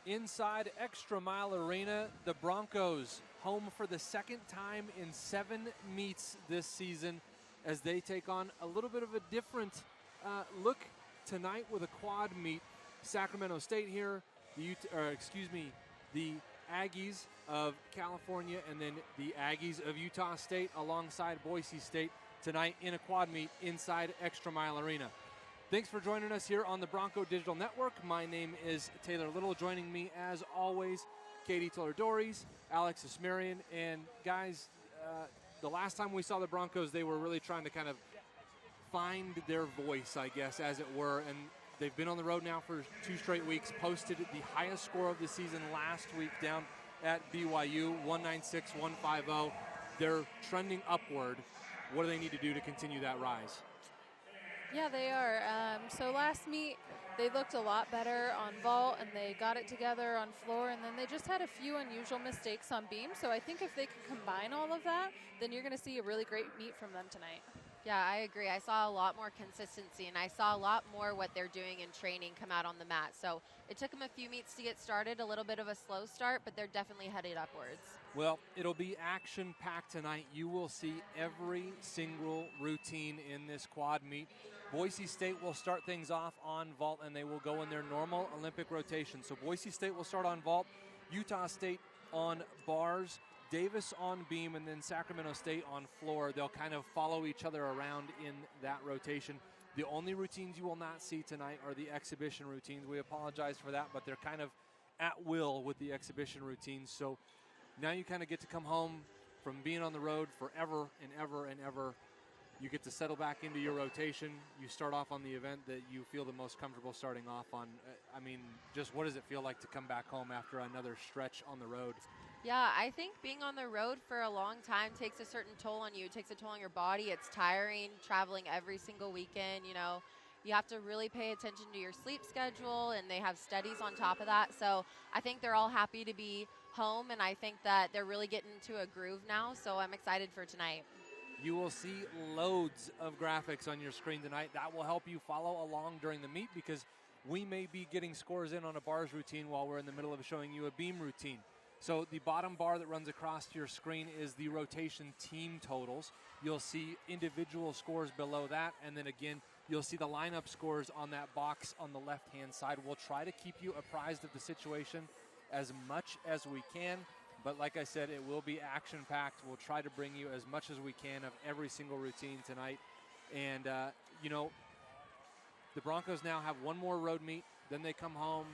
inside Extra Mile Arena, the Broncos home for the second time in 7 meets this season as they take on a little bit of a different look tonight with a quad meet. Sacramento State here, the Aggies of California, and then the Aggies of Utah State alongside Boise State tonight in a quad meet inside Extra Mile Arena. Thanks for joining us here on the Bronco Digital Network. My name is Taylor Little. Joining me, as always, Katie Toller-Dories, Alex Ismarian. And guys, the last time we saw the Broncos, they were really trying to kind of find their voice, I guess, as it were. And they've been on the road now for 2 straight weeks, posted the highest score of the season last week down at BYU, 196-150. They're trending upward. What do they need to do to continue that rise? Yeah, they are. So last meet, they looked a lot better on vault, and they got it together on floor, and then they just had a few unusual mistakes on beam. So I think if they can combine all of that, then you're going to see a really great meet from them tonight. Yeah, I agree. I saw a lot more consistency, and I saw a lot more what they're doing in training come out on the mat. So it took them a few meets to get started, a little bit of a slow start, but they're definitely headed upwards. Well, it'll be action-packed tonight. You will see every single routine in this quad meet. Boise State will start things off on vault, and they will go in their normal Olympic rotation. So Boise State will start on vault, Utah State on bars, Davis on beam, and then Sacramento State on floor. They'll kind of follow each other around in that rotation. The only routines you will not see tonight are the exhibition routines. We apologize for that, but they're kind of at will with the exhibition routines. So now you kind of get to come home from being on the road forever and ever and ever. You get to settle back into your rotation. You start off on the event that you feel the most comfortable starting off on. I mean, just what does it feel like to come back home after another stretch on the road? Yeah, I think being on the road for a long time takes a certain toll on you. It takes a toll on your body. It's tiring, traveling every single weekend. You know, you have to really pay attention to your sleep schedule, and they have studies on top of that. So I think they're all happy to be home, and I think that they're really getting into a groove now. So I'm excited for tonight. You will see loads of graphics on your screen tonight. That will help you follow along during the meet because we may be getting scores in on a bars routine while we're in the middle of showing you a beam routine. So the bottom bar that runs across your screen is the rotation team totals. You'll see individual scores below that, and then again, you'll see the lineup scores on that box on the left-hand side. We'll try to keep you apprised of the situation as much as we can. But like I said, it will be action-packed. We'll try to bring you as much as we can of every single routine tonight. And, the Broncos now have one more road meet. Then they come home,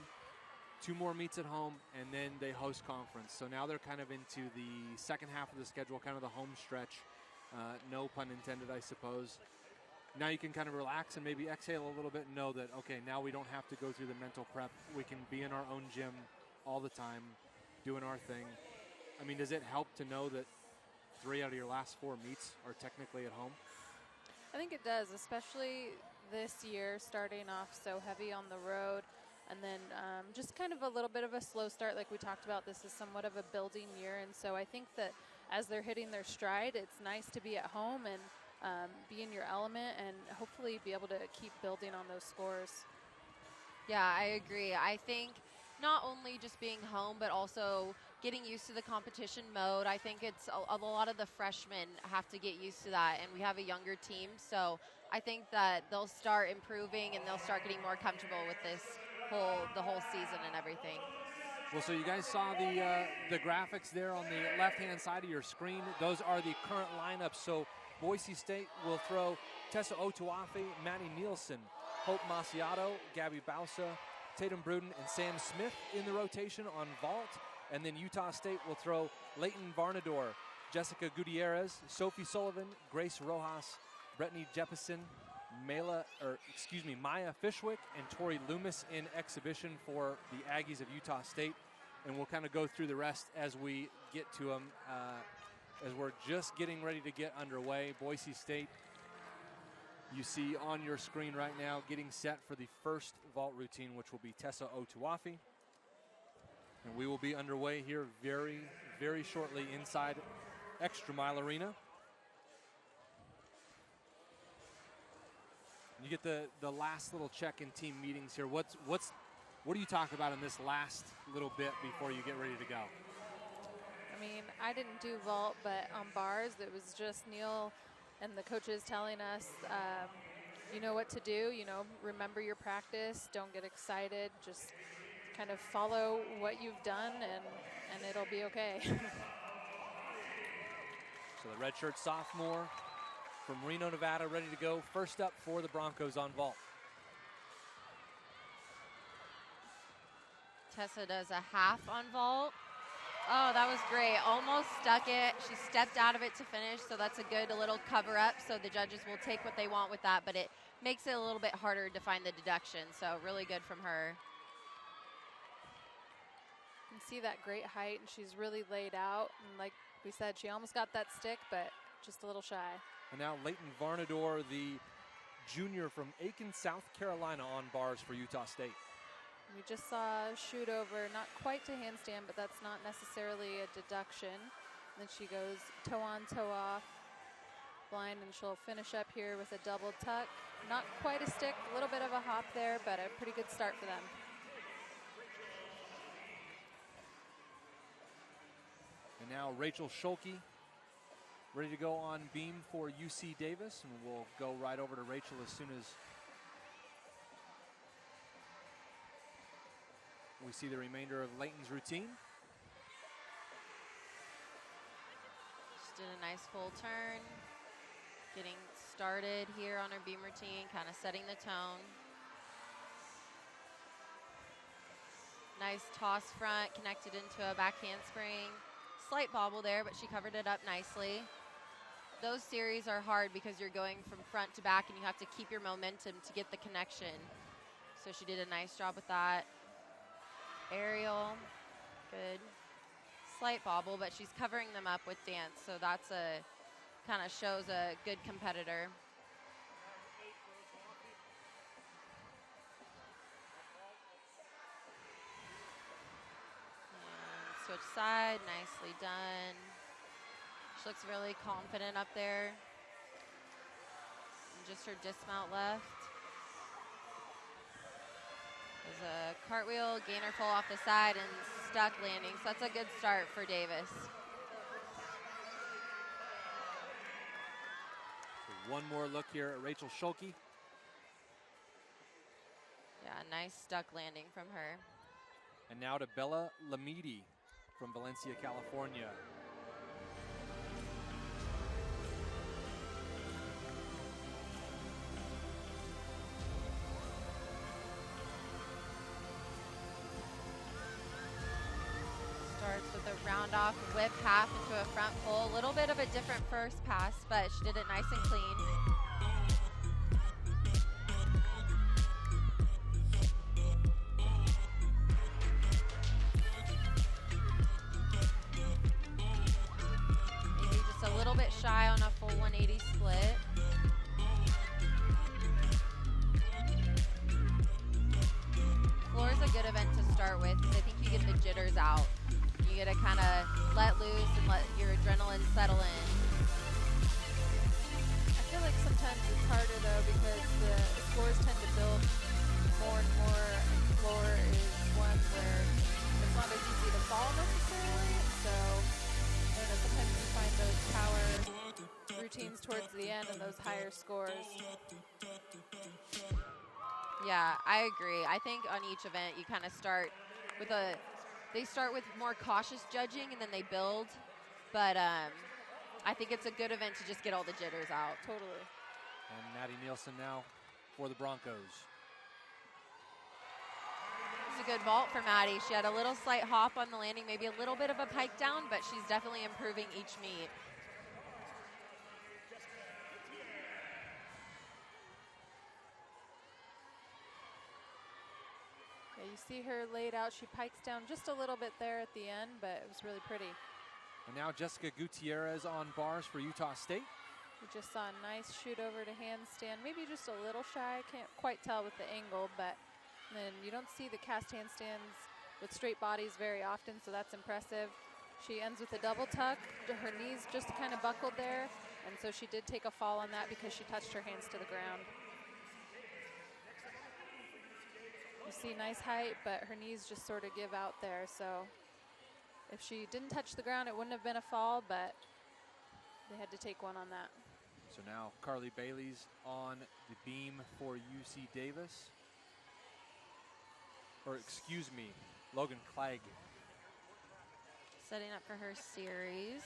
2 more meets at home, and then they host conference. So now they're kind of into the second half of the schedule, kind of the home stretch. No pun intended, I suppose. Now you can kind of relax and maybe exhale a little bit and know that, okay, now we don't have to go through the mental prep. We can be in our own gym all the time, doing our thing. I mean, does it help to know that 3 out of your last 4 meets are technically at home? I think it does, especially this year, starting off so heavy on the road. And then just kind of a little bit of a slow start like we talked about. This is somewhat of a building year. And so I think that as they're hitting their stride, it's nice to be at home and be in your element and hopefully be able to keep building on those scores. Yeah, I agree. I think not only just being home, but also getting used to the competition mode. I think it's a lot of the freshmen have to get used to that, and we have a younger team. So I think that they'll start improving and they'll start getting more comfortable with the whole season and everything. Well, so you guys saw the graphics there on the left-hand side of your screen. Those are the current lineups. So Boise State will throw Tessa Otuafe, Maddie Nielsen, Hope Masiato, Gabby Bausa, Tatum Bruden, and Sam Smith in the rotation on vault. And then Utah State will throw Leighton Varnador, Jessica Gutierrez, Sophie Sullivan, Grace Rojas, Brittany Jeppesen, Maya Fishwick, and Tori Loomis in exhibition for the Aggies of Utah State. And we'll kind of go through the rest as we get to them, as we're just getting ready to get underway. Boise State, you see on your screen right now, getting set for the first vault routine, which will be Tessa Otuafe. And we will be underway here very, very shortly inside Extra Mile Arena. You get the last little check in team meetings here. What's What do you talk about in this last little bit before you get ready to go? I mean, I didn't do vault, but on bars, it was just Neil and the coaches telling us, you know what to do, you know, remember your practice, don't get excited, just kind of follow what you've done and it'll be okay. So the redshirt sophomore from Reno, Nevada, ready to go. First up for the Broncos on vault. Tessa does a half on vault. Oh, that was great. Almost stuck it. She stepped out of it to finish, so that's a good little cover up. So the judges will take what they want with that, but it makes it a little bit harder to find the deduction. So really good from her. You can see that great height, and she's really laid out. And like we said, she almost got that stick, but just a little shy. And now Leighton Varnador, the junior from Aiken, South Carolina, on bars for Utah State. We just saw a shoot over, not quite to handstand, but that's not necessarily a deduction. And then she goes toe on, toe off, blind, and she'll finish up here with a double tuck. Not quite a stick, a little bit of a hop there, but a pretty good start for them. And now Rachel Schulke, ready to go on beam for UC Davis, and we'll go right over to Rachel as soon as we see the remainder of Leighton's routine. Just did a nice full turn, getting started here on her beam routine, kind of setting the tone. Nice toss front, connected into a back handspring. Slight bobble there, but she covered it up nicely. Those series are hard because you're going from front to back and you have to keep your momentum to get the connection. So she did a nice job with that. Aerial, good. Slight bobble, but she's covering them up with dance, so that's a kind of shows a good competitor. And switch side, nicely done. She looks really confident up there. And just her dismount left. There's a cartwheel, gainer full off the side, and stuck landing. So that's a good start for Davis. So one more look here at Rachel Schulke. Yeah, nice stuck landing from her. And now to Bella Lamidi from Valencia, California. Starts with a round off whip half into a front pull. A little bit of a different first pass, but she did it nice and clean. Maybe just a little bit shy on a full 180 split. Floor is a good event to start with because I think you get the jitters out. You get to kind of let loose and let your adrenaline settle in. I feel like sometimes it's harder though because the scores tend to build more and more, and floor is one where it's not as easy to fall necessarily. So I don't know, sometimes you find those power routines towards the end and those higher scores. Yeah, I agree. I think on each event you kind of start with they start with more cautious judging and then they build. But I think it's a good event to just get all the jitters out. Totally. And Maddie Nielsen now for the Broncos. It's a good vault for Maddie. She had a little slight hop on the landing, maybe a little bit of a pike down, but she's definitely improving each meet. Yeah, you see her laid out. She pikes down just a little bit there at the end, but it was really pretty. And now Jessica Gutierrez on bars for Utah State. We just saw a nice shoot over to handstand, maybe just a little shy. Can't quite tell with the angle, but then you don't see the cast handstands with straight bodies very often, so that's impressive. She ends with a double tuck. Her knees just kind of buckled there, and so she did take a fall on that because she touched her hands to the ground. You see nice height, but her knees just sort of give out there. So if she didn't touch the ground, it wouldn't have been a fall, but they had to take one on that. So now Carly Bailey's on the beam for UC Davis. Or excuse me, Logan Clegg. Setting up for her series.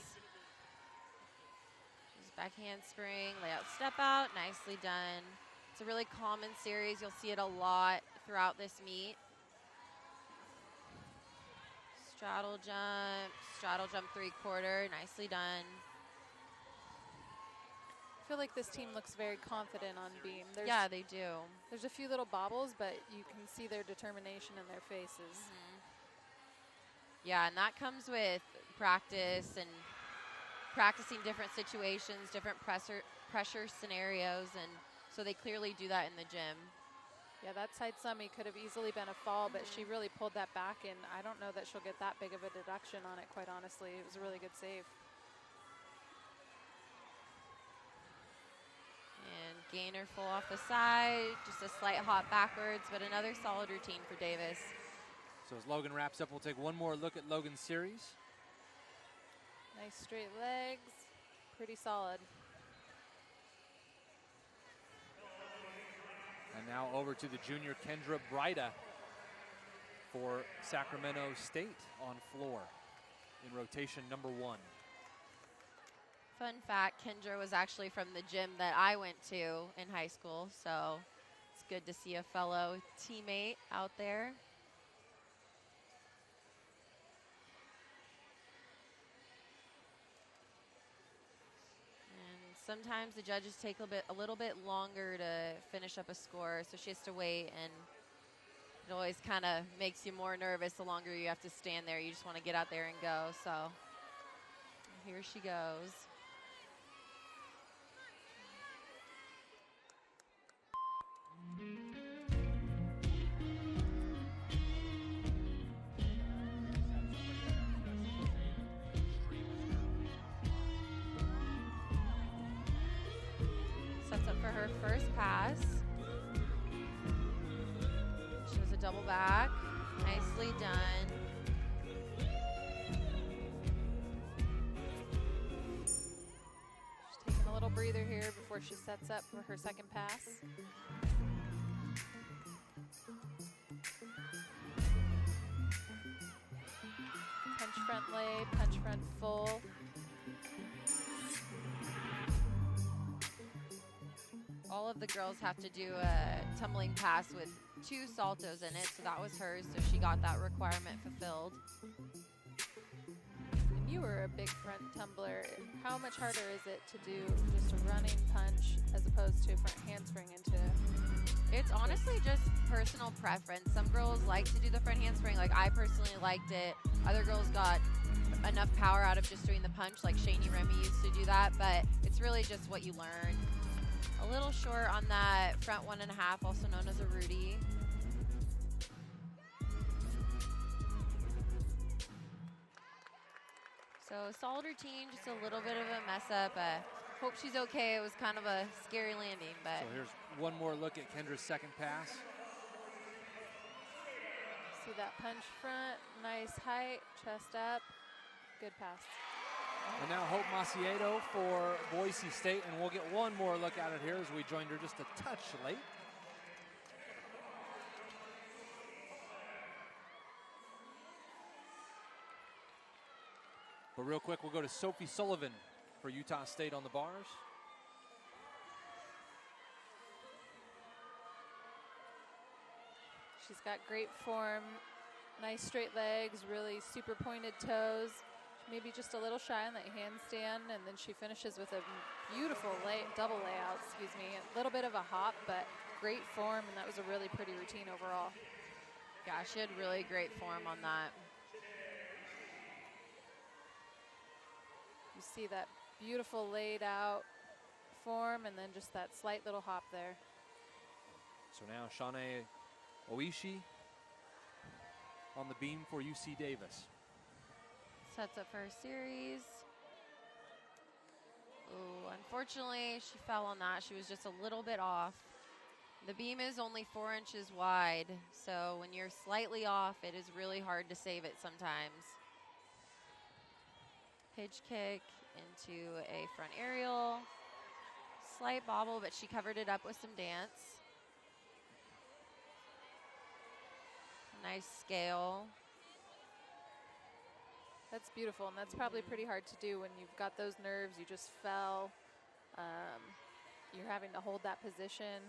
She's back handspring, layout step out, nicely done. It's a really common series. You'll see it a lot throughout this meet. Straddle jump 3/4, nicely done. I feel like this team looks very confident on beam. Yeah, they do. There's a few little bobbles, but you can see their determination in their faces. Yeah, and that comes with practice and practicing different situations, different pressure scenarios, and so they clearly do that in the gym. Yeah, that side summy could have easily been a fall, but she really pulled that back, and I don't know that she'll get that big of a deduction on it, quite honestly. It was a really good save. And gainer full off the side, just a slight hop backwards, but another solid routine for Davis. So as Logan wraps up, we'll take one more look at Logan's series. Nice straight legs, pretty solid. And now over to the junior Kendra Breida for Sacramento State on floor in rotation number 1. Fun fact, Kendra was actually from the gym that I went to in high school, so it's good to see a fellow teammate out there. And sometimes the judges take a little bit longer to finish up a score, so she has to wait, and it always kind of makes you more nervous the longer you have to stand there. You just want to get out there and go, so here she goes. Sets up for her first pass. Shows a double back. Nicely done. She's taking a little breather here before she sets up for her second pass. Punch front lay, punch front full. All of the girls have to do a tumbling pass with 2 saltos in it, so that was hers, so she got that requirement fulfilled. And you were a big front tumbler. How much harder is it to do just a running punch as opposed to a front handspring into? It's honestly just personal preference. Some girls like to do the front handspring, like I personally liked it. Other girls got enough power out of just doing the punch, like Shani Remy used to do that, but it's really just what you learn. A little short on that front 1.5, also known as a Rudy. So solid routine, just a little bit of a mess up. Hope she's okay. It was kind of a scary landing, but. So here's one more look at Kendra's second pass. See that punch front, nice height, chest up, good pass. And now Hope Maciedo for Boise State, and we'll get one more look at it here as we joined her just a touch late. But real quick, we'll go to Sophie Sullivan for Utah State on the bars. She's got great form, nice straight legs, really super pointed toes. Maybe just a little shy on that handstand, and then she finishes with a beautiful double layout, A little bit of a hop, but great form, and that was a really pretty routine overall. Yeah, she had really great form on that. You see that beautiful laid out form, and then just that slight little hop there. So now Shanae Oishi on the beam for UC Davis. Sets up for her series. Ooh, unfortunately, she fell on that. She was just a little bit off. The beam is only 4 inches wide, so when you're slightly off, it is really hard to save it sometimes. Pitch kick into a front aerial. Slight bobble, but she covered it up with some dance. Nice scale. That's beautiful, and that's probably pretty hard to do when you've got those nerves. You just fell. You're having to hold that position.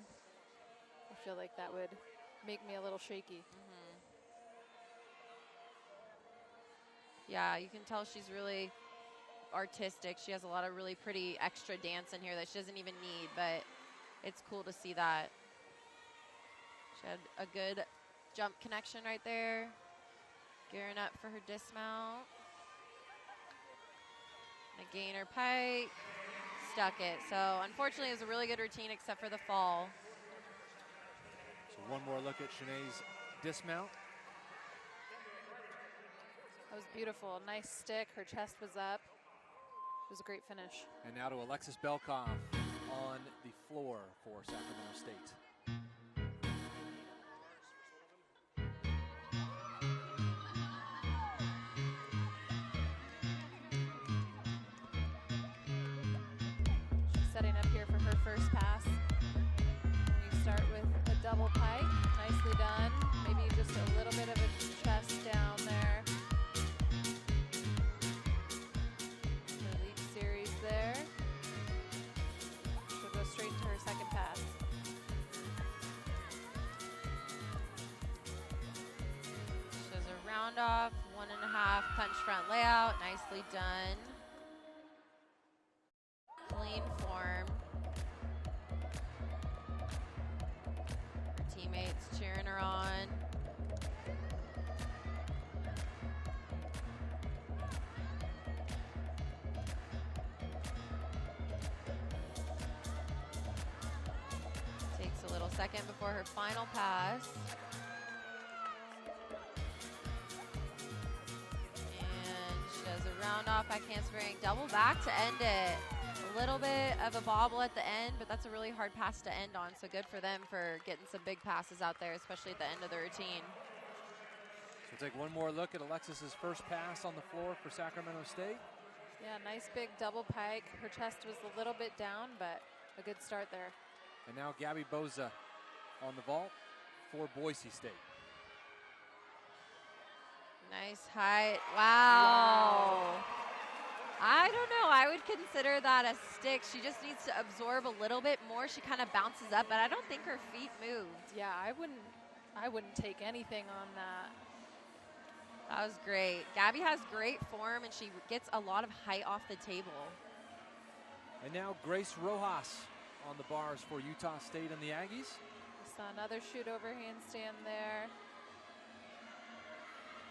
I feel like that would make me a little shaky. Yeah, you can tell she's really artistic. She has a lot of really pretty extra dance in here that she doesn't even need, but it's cool to see that. She had a good jump connection right there. Gearing up for her dismount. A gainer pike. Stuck it. So unfortunately it was a really good routine except for the fall. So one more look at Shanae's dismount. That was beautiful. Nice stick. Her chest was up. It was a great finish. And now to Alexis Belkoff on the floor for Sacramento State. She's setting up here for her first pass. We start with a double pike. Nicely done. Maybe just a little bit of a chest down there. The leap series there. She'll go straight to her second pass. She does a round off, 1.5 punch front layout. Nicely done. Clean form. Her teammates cheering her on. Takes a little second before her final pass. And she does a round off back handspring, double back to end it. A little bit of a bobble at the end, but that's a really hard pass to end on, so good for them for getting some big passes out there, especially at the end of the routine. So we'll take one more look at Alexis's first pass on the floor for Sacramento State. Yeah, nice big double pike. Her chest was a little bit down, but a good start there. And now Gabby Bosie on the vault for Boise State. Nice height. Wow. I don't know. I would consider that a stick. She just needs to absorb a little bit more. She kind of bounces up, but I don't think her feet moved. Yeah, I wouldn't take anything on that. That was great. Gabby has great form, and she gets a lot of height off the table. And now Grace Rojas on the bars for Utah State and the Aggies. We saw another shoot over handstand there.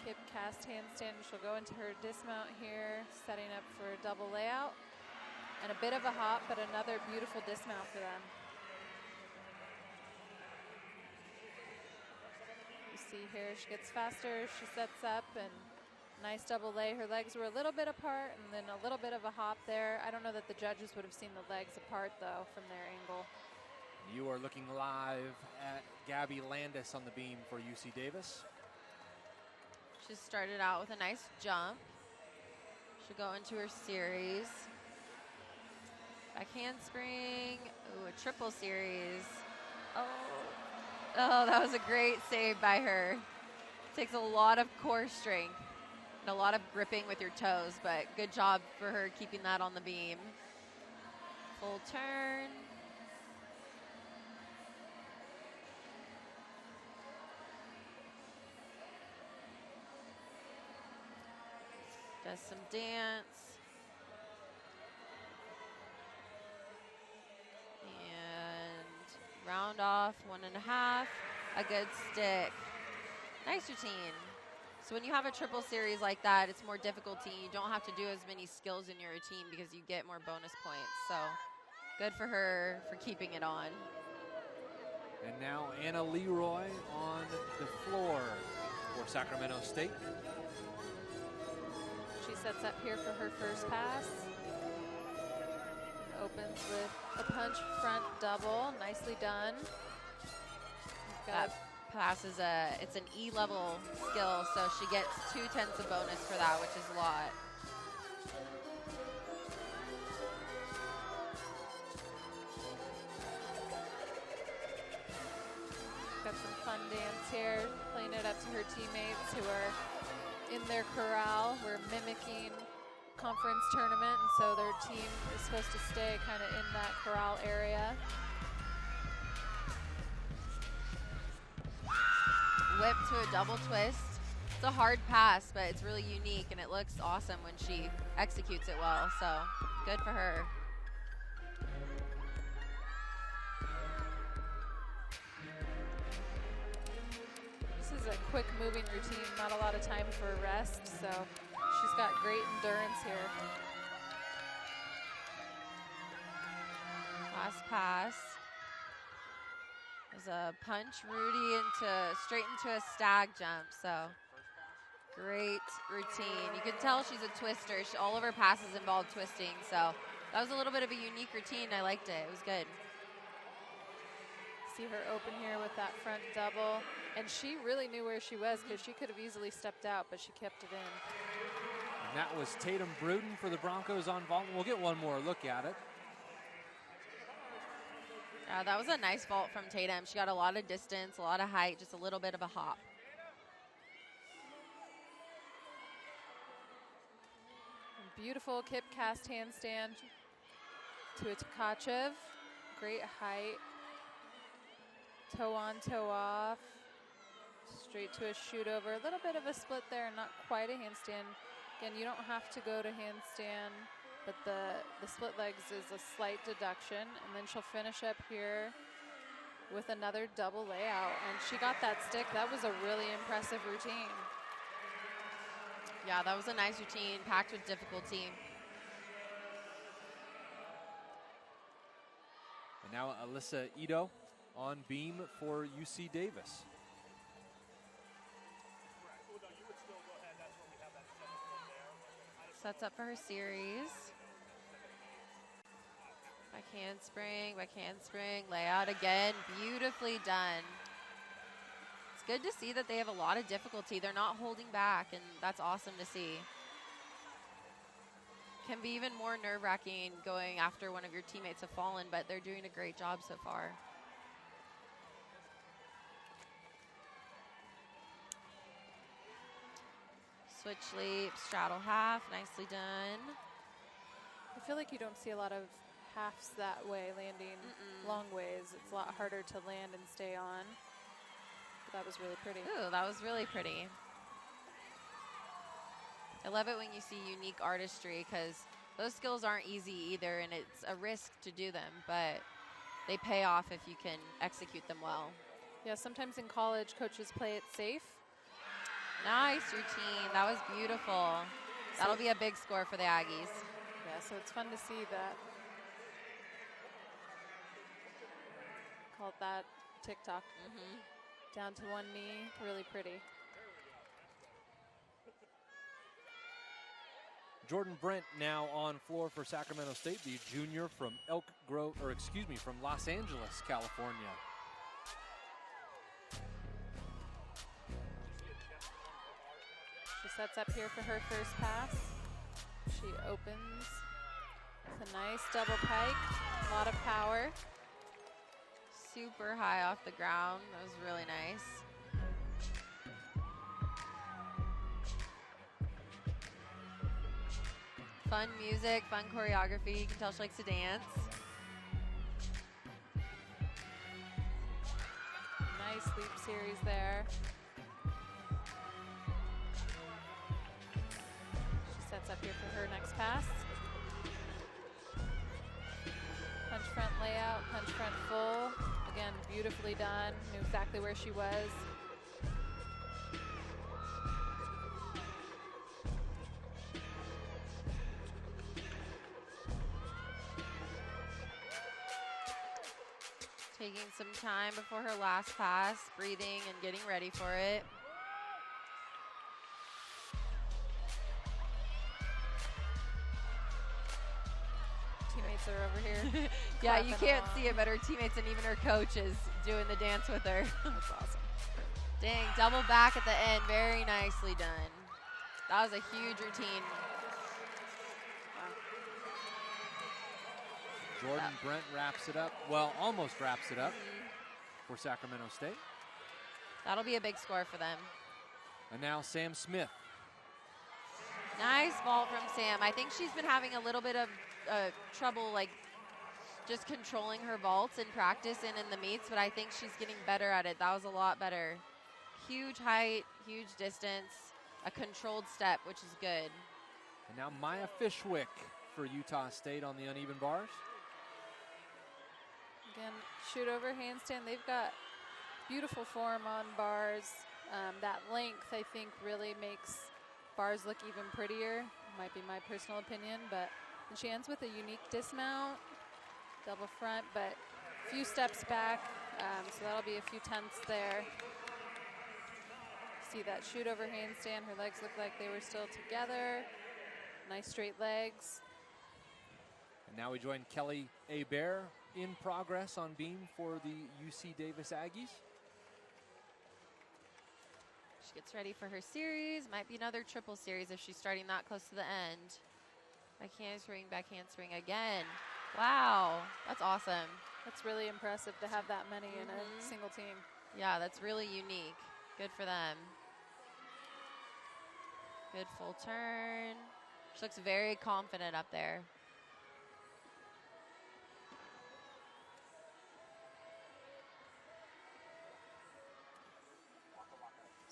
Kip cast handstand. She'll go into her dismount here, setting up for a double layout. And a bit of a hop, but another beautiful dismount for them. You see here, she gets faster, she sets up, and nice double lay. Her legs were a little bit apart, and then a little bit of a hop there. I don't know that the judges would have seen the legs apart, though, from their angle. You are looking live at Gabby Landis on the beam for UC Davis. She started out with a nice jump. She'll go into her series. Back handspring. Ooh, a triple series. Oh, that was a great save by her. Takes a lot of core strength and a lot of gripping with your toes, but good job for her keeping that on the beam. Full turn. Does some dance. And round off, 1.5. A good stick. Nice routine. So when you have a triple series like that, it's more difficulty. You don't have to do as many skills in your routine because you get more bonus points. So good for her for keeping it on. And now Anna Leroy on the floor for Sacramento State. She sets up here for her first pass. Opens with a punch front double. Nicely done. That pass is it's an E level skill, so she gets 2/10 of bonus for that, which is a lot. Got some fun dance here, playing it up to her teammates who are in their corral. We're mimicking conference tournament, and so their team is supposed to stay kind of in that corral area. Whip to a double twist. It's a hard pass, but it's really unique, and it looks awesome when she executes it well, so good for her. This is a quick moving routine, not a lot of time for rest, so she's got great endurance here. Last pass. There's a punch Rudy straight into a stag jump, so great routine. You can tell she's a twister. All of her passes involve twisting, so that was a little bit of a unique routine. I liked it. It was good. See her open here with that front double, and she really knew where she was because she could have easily stepped out, but she kept it in. And that was Tatum Bruden for the Broncos on vault. We'll get one more look at it. That was a nice vault from Tatum. She got a lot of distance, a lot of height, just a little bit of a hop. Beautiful kip cast handstand to a Tkachev. Great height. Toe on, toe off. Straight to a shoot over. A little bit of a split there, not quite a handstand. Again, you don't have to go to handstand, but the split legs is a slight deduction. And then she'll finish up here with another double layout. And she got that stick. That was a really impressive routine. Yeah, that was a nice routine, packed with difficulty. And now Alyssa Ito on beam for UC Davis. Sets up for her series. Back handspring, layout again. Beautifully done. It's good to see that they have a lot of difficulty. They're not holding back, and that's awesome to see. Can be even more nerve-wracking going after one of your teammates have fallen, but they're doing a great job so far. Switch leap, straddle half, nicely done. I feel like you don't see a lot of halves that way, landing long ways. It's a lot harder to land and stay on. But that was really pretty. Ooh, that was really pretty. I love it when you see unique artistry because those skills aren't easy either, and it's a risk to do them, but they pay off if you can execute them well. Yeah, sometimes in college, coaches play it safe. Nice routine. That was beautiful. That'll be a big score for the Aggies. Yeah, so it's fun to see that. Call it that TikTok. Down to one knee, really pretty. Jordan Brent now on floor for Sacramento State, the junior from from Los Angeles, California. She sets up here for her first pass. She opens with a nice double pike, a lot of power. Super high off the ground. That was really nice. Fun music, fun choreography. You can tell she likes to dance. Nice leap series there. She sets up here for her next pass. Punch front layout, punch front full. Again, beautifully done. Knew exactly where she was. Taking some time before her last pass, breathing and getting ready for it. Teammates dancer over here. Yeah, you clapping can't along. see it, but her teammates and even her coach is doing the dance with her. That's awesome. Dang, double back at the end. Very nicely done. That was a huge routine. Jordan Brent wraps it up. Well, almost wraps it up for Sacramento State. That'll be a big score for them. And now Sam Smith. Nice vault from Sam. I think she's been having a little bit of trouble, like, just controlling her vaults in practice and in the meets, but I think she's getting better at it. That was a lot better. Huge height, huge distance, a controlled step, which is good. And now Maya Fishwick for Utah State on the uneven bars. Again, shoot over handstand. They've got beautiful form on bars. That length, I think, really makes bars look even prettier. Might be my personal opinion, but she ends with a unique dismount, double front, but a few steps back, so that'll be a few tenths there. See that shoot over handstand. Her legs look like they were still together. Nice straight legs. And now we join Kelly Hebert in progress on beam for the UC Davis Aggies. She gets ready for her series. Might be another triple series if she's starting that close to the end. Back handspring again. Wow, that's awesome. That's really impressive to have that many in a single team. Yeah, that's really unique. Good for them. Good full turn. She looks very confident up there.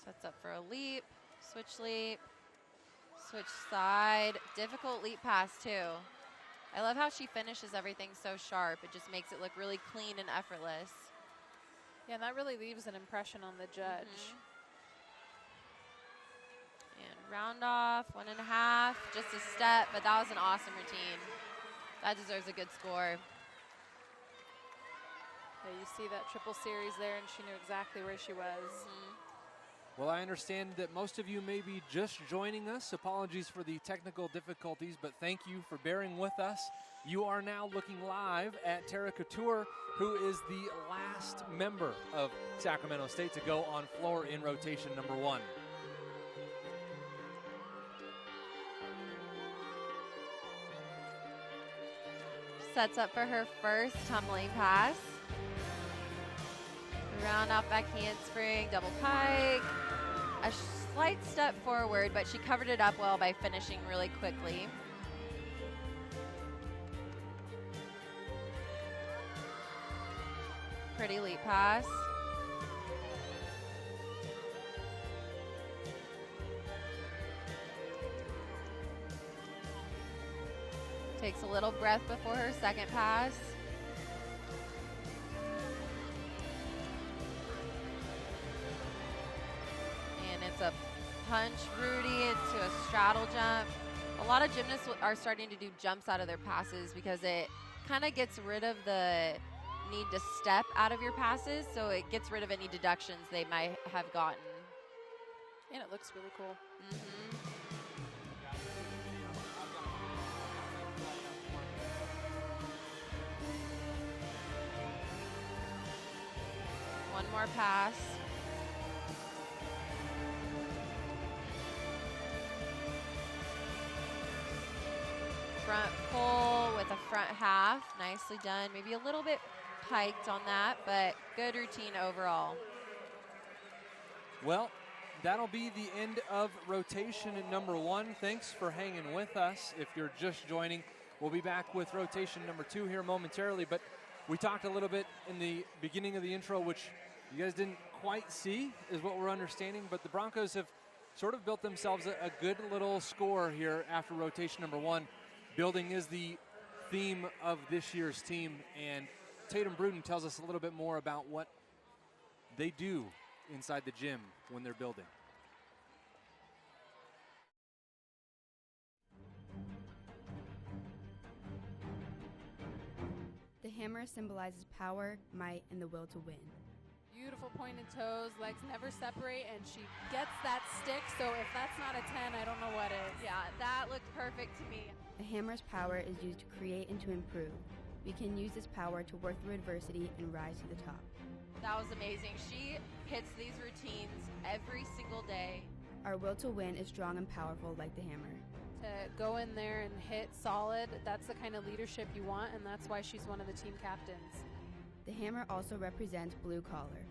Sets up for a leap, switch side. Difficult leap pass too. I love how she finishes everything so sharp. It just makes it look really clean and effortless. Yeah, and that really leaves an impression on the judge. And round off, 1.5, just a step, but that was an awesome routine. That deserves a good score. Yeah, you see that triple series there, and she knew exactly where she was. Well, I understand that most of you may be just joining us. Apologies for the technical difficulties, but thank you for bearing with us. You are now looking live at Tara Couture, who is the last member of Sacramento State to go on floor in rotation number 1. Sets up for her first tumbling pass. Round off back handspring, double pike. A slight step forward, but she covered it up well by finishing really quickly. Pretty leap pass. Takes a little breath before her second pass. And it's a punch Rudy into a straddle jump. A lot of gymnasts are starting to do jumps out of their passes because it kind of gets rid of the need to step out of your passes, so it gets rid of any deductions they might have gotten. And it looks really cool. One more pass. Front full with a front half. Nicely done. Maybe a little bit piked on that, but good routine overall. Well, that'll be the end of rotation at number 1. Thanks for hanging with us. If you're just joining, we'll be back with rotation number 2 here momentarily, but we talked a little bit in the beginning of the intro, which you guys didn't quite see, is what we're understanding, but the Broncos have sort of built themselves a good little score here after rotation number 1. Building is the theme of this year's team, and Tatum Bruden tells us a little bit more about what they do inside the gym when they're building. The hammer symbolizes power, might, and the will to win. Beautiful pointed toes, legs never separate, and she gets that stick, so if that's not a 10, I don't know what is. Yeah, that looks looked perfect to me. The hammer's power is used to create and to improve. We can use this power to work through adversity and rise to the top. That was amazing. She hits these routines every single day. Our will to win is strong and powerful like the hammer. To go in there and hit solid, that's the kind of leadership you want, and that's why she's one of the team captains. The hammer also represents blue collar.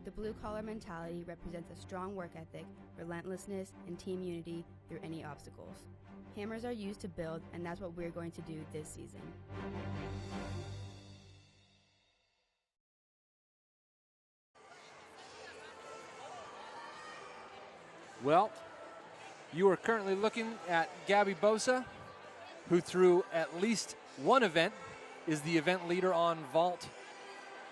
The blue collar mentality represents a strong work ethic, relentlessness, and team unity through any obstacles. Hammers are used to build, and that's what we're going to do this season. Well, you are currently looking at Gabby Bosa, who through at least one event is the event leader on vault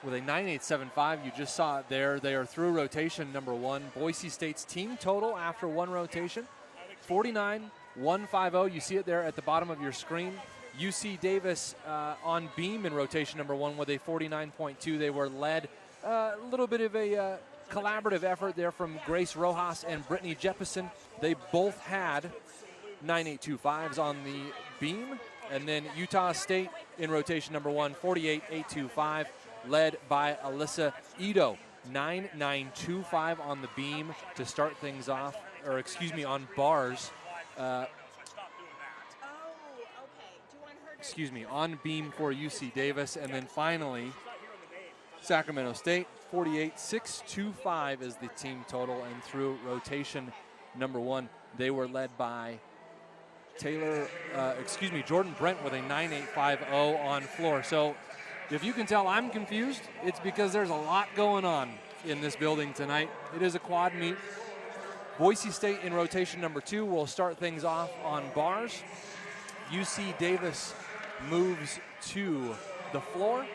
with a 9.875. You just saw it there. They are through rotation number 1. Boise State's team total after one rotation, 49.150. You see it there at the bottom of your screen. UC Davis on beam in rotation number 1 with a 49.2. They were led a little bit of a collaborative effort there from Grace Rojas and Brittany Jeppesen. They both had 9.825s on the beam. And then Utah State in rotation number 1, 48.825, led by Alyssa Ito. 9.925 on the beam to start things off, or excuse me, on bars. On beam for UC Davis. And then finally, Sacramento State, 48.625 is the team total. And through rotation number 1, they were led by Jordan Brent with a 9.850 on floor. So if you can tell I'm confused, it's because there's a lot going on in this building tonight. It is a quad meet. Boise State in rotation number 2 will start things off on bars. UC Davis moves to the floor.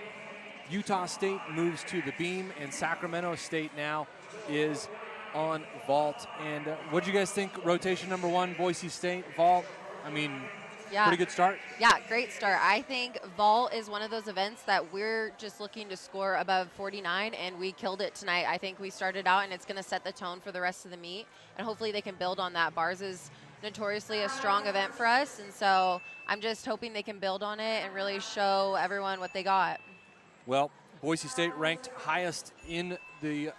Utah State moves to the beam, and Sacramento State now is on vault. And what do you guys think? Rotation number 1, Boise State, vault. I mean, pretty good start. Yeah, great start. I think vault is one of those events that we're just looking to score above 49, and we killed it tonight. I think we started out, and it's going to set the tone for the rest of the meet, and hopefully they can build on that. Bars is notoriously a strong event for us, and so I'm just hoping they can build on it and really show everyone what they got. Well, Boise State ranked highest in the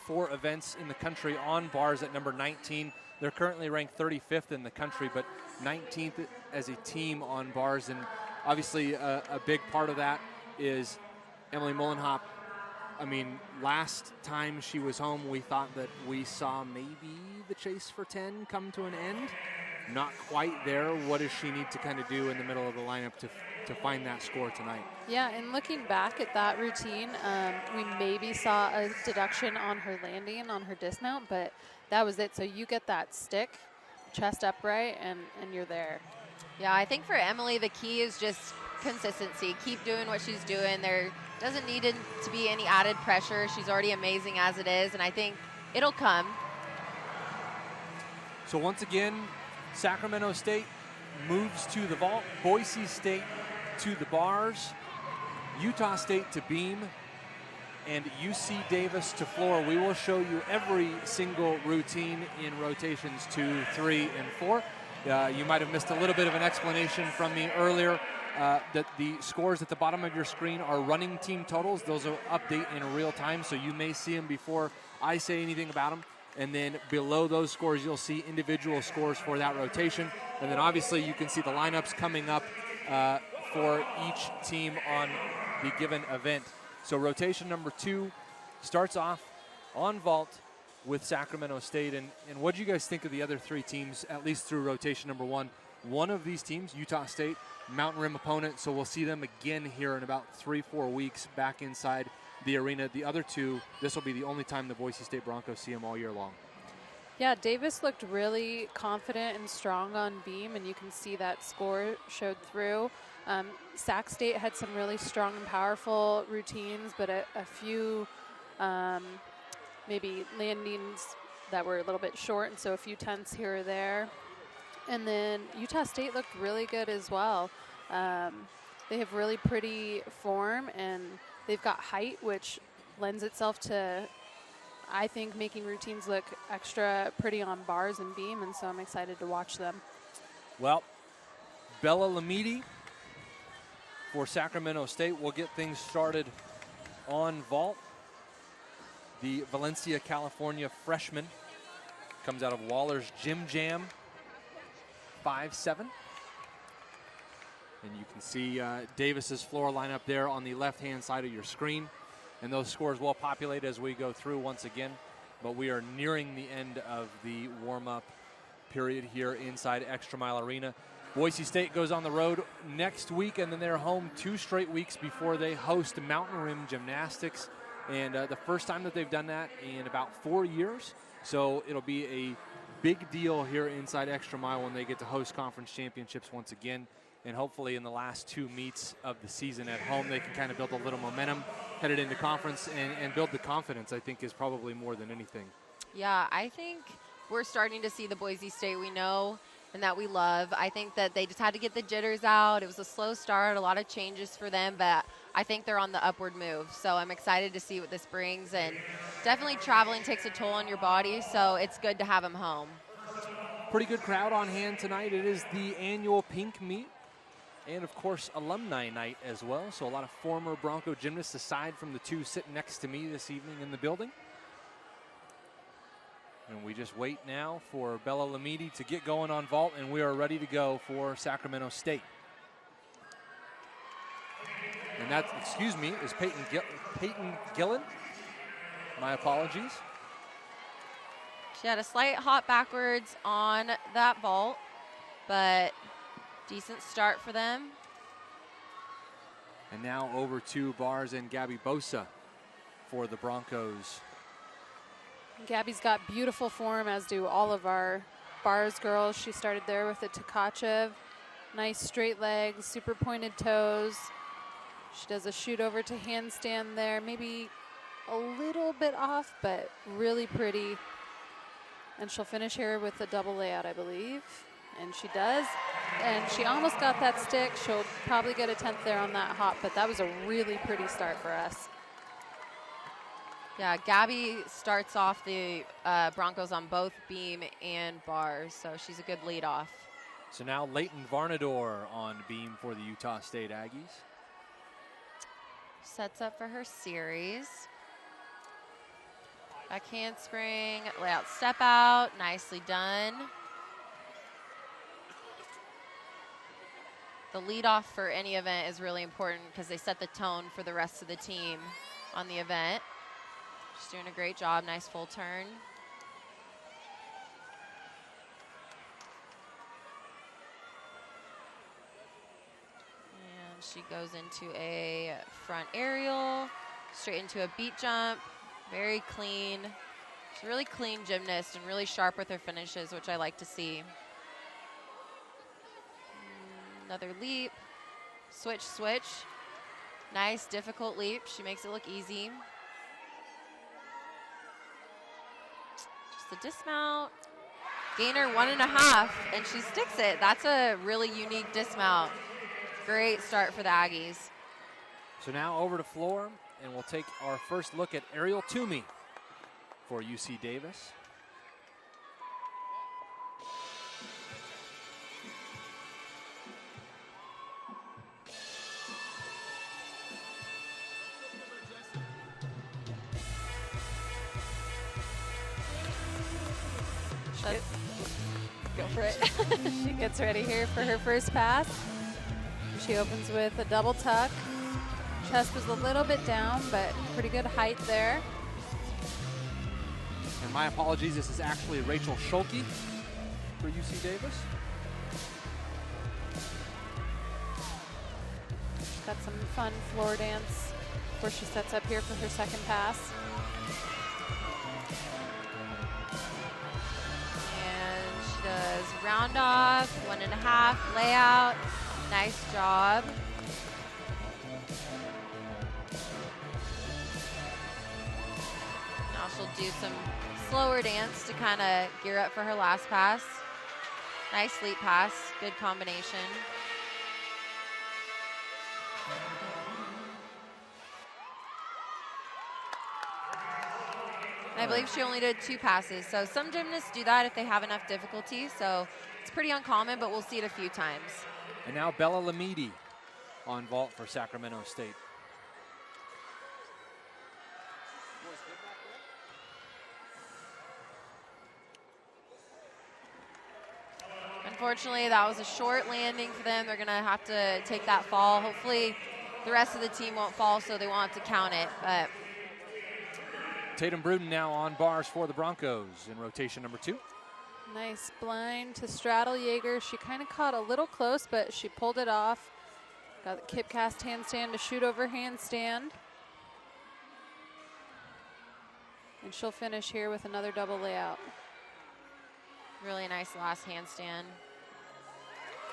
4 events in the country on bars at number 19. They're currently ranked 35th in the country, but 19th as a team on bars. And obviously a big part of that is Emily Mullenhop. I mean, last time she was home, we thought that we saw maybe the chase for 10 come to an end. Not quite there. What does she need to kind of do in the middle of the lineup to find that score tonight? Yeah, and looking back at that routine, we maybe saw a deduction on her landing, on her dismount, but that was it. So you get that stick, chest upright, and you're there. Yeah, I think for Emily, the key is just consistency. Keep doing what she's doing. There doesn't need to be any added pressure. She's already amazing as it is, and I think it'll come. So once again, Sacramento State moves to the vault. Boise State to the bars. Utah State to beam. And UC Davis to floor. We will show you every single routine in rotations 2, 3, and 4. You might have missed a little bit of an explanation from me earlier that the scores at the bottom of your screen are running team totals. Those will update in real time, so you may see them before I say anything about them. And then below those scores, you'll see individual scores for that rotation. And then obviously you can see the lineups coming up for each team on the given event. So rotation number 2 starts off on vault with Sacramento State. And what do you guys think of the other 3 teams, at least through rotation number 1? One of these teams, Utah State, Mountain Rim opponent, so we'll see them again here in about 3-4 weeks back inside the arena. The other 2, this will be the only time the Boise State Broncos see them all year long. Yeah, Davis looked really confident and strong on beam, and you can see that score showed through. Sac State had some really strong and powerful routines, but a few maybe landings that were a little bit short, and so a few tenths here or there. And then Utah State looked really good as well. They have really pretty form, and they've got height, which lends itself to, I think, making routines look extra pretty on bars and beam, and so I'm excited to watch them. Well, Bella Lamidi for Sacramento State will get things started on vault. The Valencia, California freshman comes out of Waller's Gym Jam, 5'7". And you can see Davis's floor lineup there on the left-hand side of your screen. And those scores will populate as we go through once again. But we are nearing the end of the warm-up period here inside Extra Mile Arena. Boise State goes on the road next week, and then they're home 2 straight weeks before they host Mountain Rim Gymnastics. And the first time that they've done that in about 4 years. So it'll be a big deal here inside Extra Mile when they get to host conference championships once again. And hopefully in the last 2 meets of the season at home, they can kind of build a little momentum headed into conference and build the confidence, I think, is probably more than anything. Yeah, I think we're starting to see the Boise State we know and that we love. I think that they just had to get the jitters out. It was a slow start, a lot of changes for them, but I think they're on the upward move. So I'm excited to see what this brings. And definitely traveling takes a toll on your body, so it's good to have them home. Pretty good crowd on hand tonight. It is the annual Pink Meet. And, of course, alumni night as well. So a lot of former Bronco gymnasts, aside from the 2 sitting next to me this evening in the building. And we just wait now for Bella Lamidi to get going on vault, and we are ready to go for Sacramento State. And that, excuse me, is Peyton Gillen. My apologies. She had a slight hop backwards on that vault, but decent start for them. And now over to bars and Gabby Bosa for the Broncos. Gabby's got beautiful form, as do all of our bars girls. She started there with the Tkachev. Nice straight legs, super pointed toes. She does a shoot over to handstand there. Maybe a little bit off, but really pretty. And she'll finish here with a double layout, I believe. And she does. And she almost got that stick. She'll probably get a 10th there on that hop, but that was a really pretty start for us. Yeah, Gabby starts off the Broncos on both beam and bars, so she's a good lead off. So now Leighton Varnador on beam for the Utah State Aggies. Sets up for her series. Back handspring, layout step out, nicely done. The lead off for any event is really important because they set the tone for the rest of the team on the event. She's doing a great job, nice full turn. And she goes into a front aerial, straight into a beat jump, very clean. She's a really clean gymnast and really sharp with her finishes, which I like to see. Another leap, switch, switch. Nice, difficult leap. She makes it look easy. Just a dismount. Gainer 1.5, and she sticks it. That's a really unique dismount. Great start for the Aggies. So now over to floor, and we'll take our first look at Ariel Toomey for UC Davis. Go for it. She gets ready here for her first pass. She opens with a double tuck. Chest was a little bit down, but pretty good height there. And my apologies, this is actually Rachel Schulke for UC Davis. She's got some fun floor dance before she sets up here for her second pass. Does round off, 1.5, layout. Nice job. Now she'll do some slower dance to kind of gear up for her last pass. Nice leap pass, good combination. I believe she only did 2 passes. So some gymnasts do that if they have enough difficulty. So it's pretty uncommon, but we'll see it a few times. And now Bella Lamidi on vault for Sacramento State. Unfortunately, that was a short landing for them. They're going to have to take that fall. Hopefully, the rest of the team won't fall, so they won't have to count it. But Tatum Bruden now on bars for the Broncos in rotation number 2. Nice blind to straddle Yeager. She kind of caught a little close, but she pulled it off. Got the kip cast handstand to shoot over handstand. And she'll finish here with another double layout. really nice last handstand.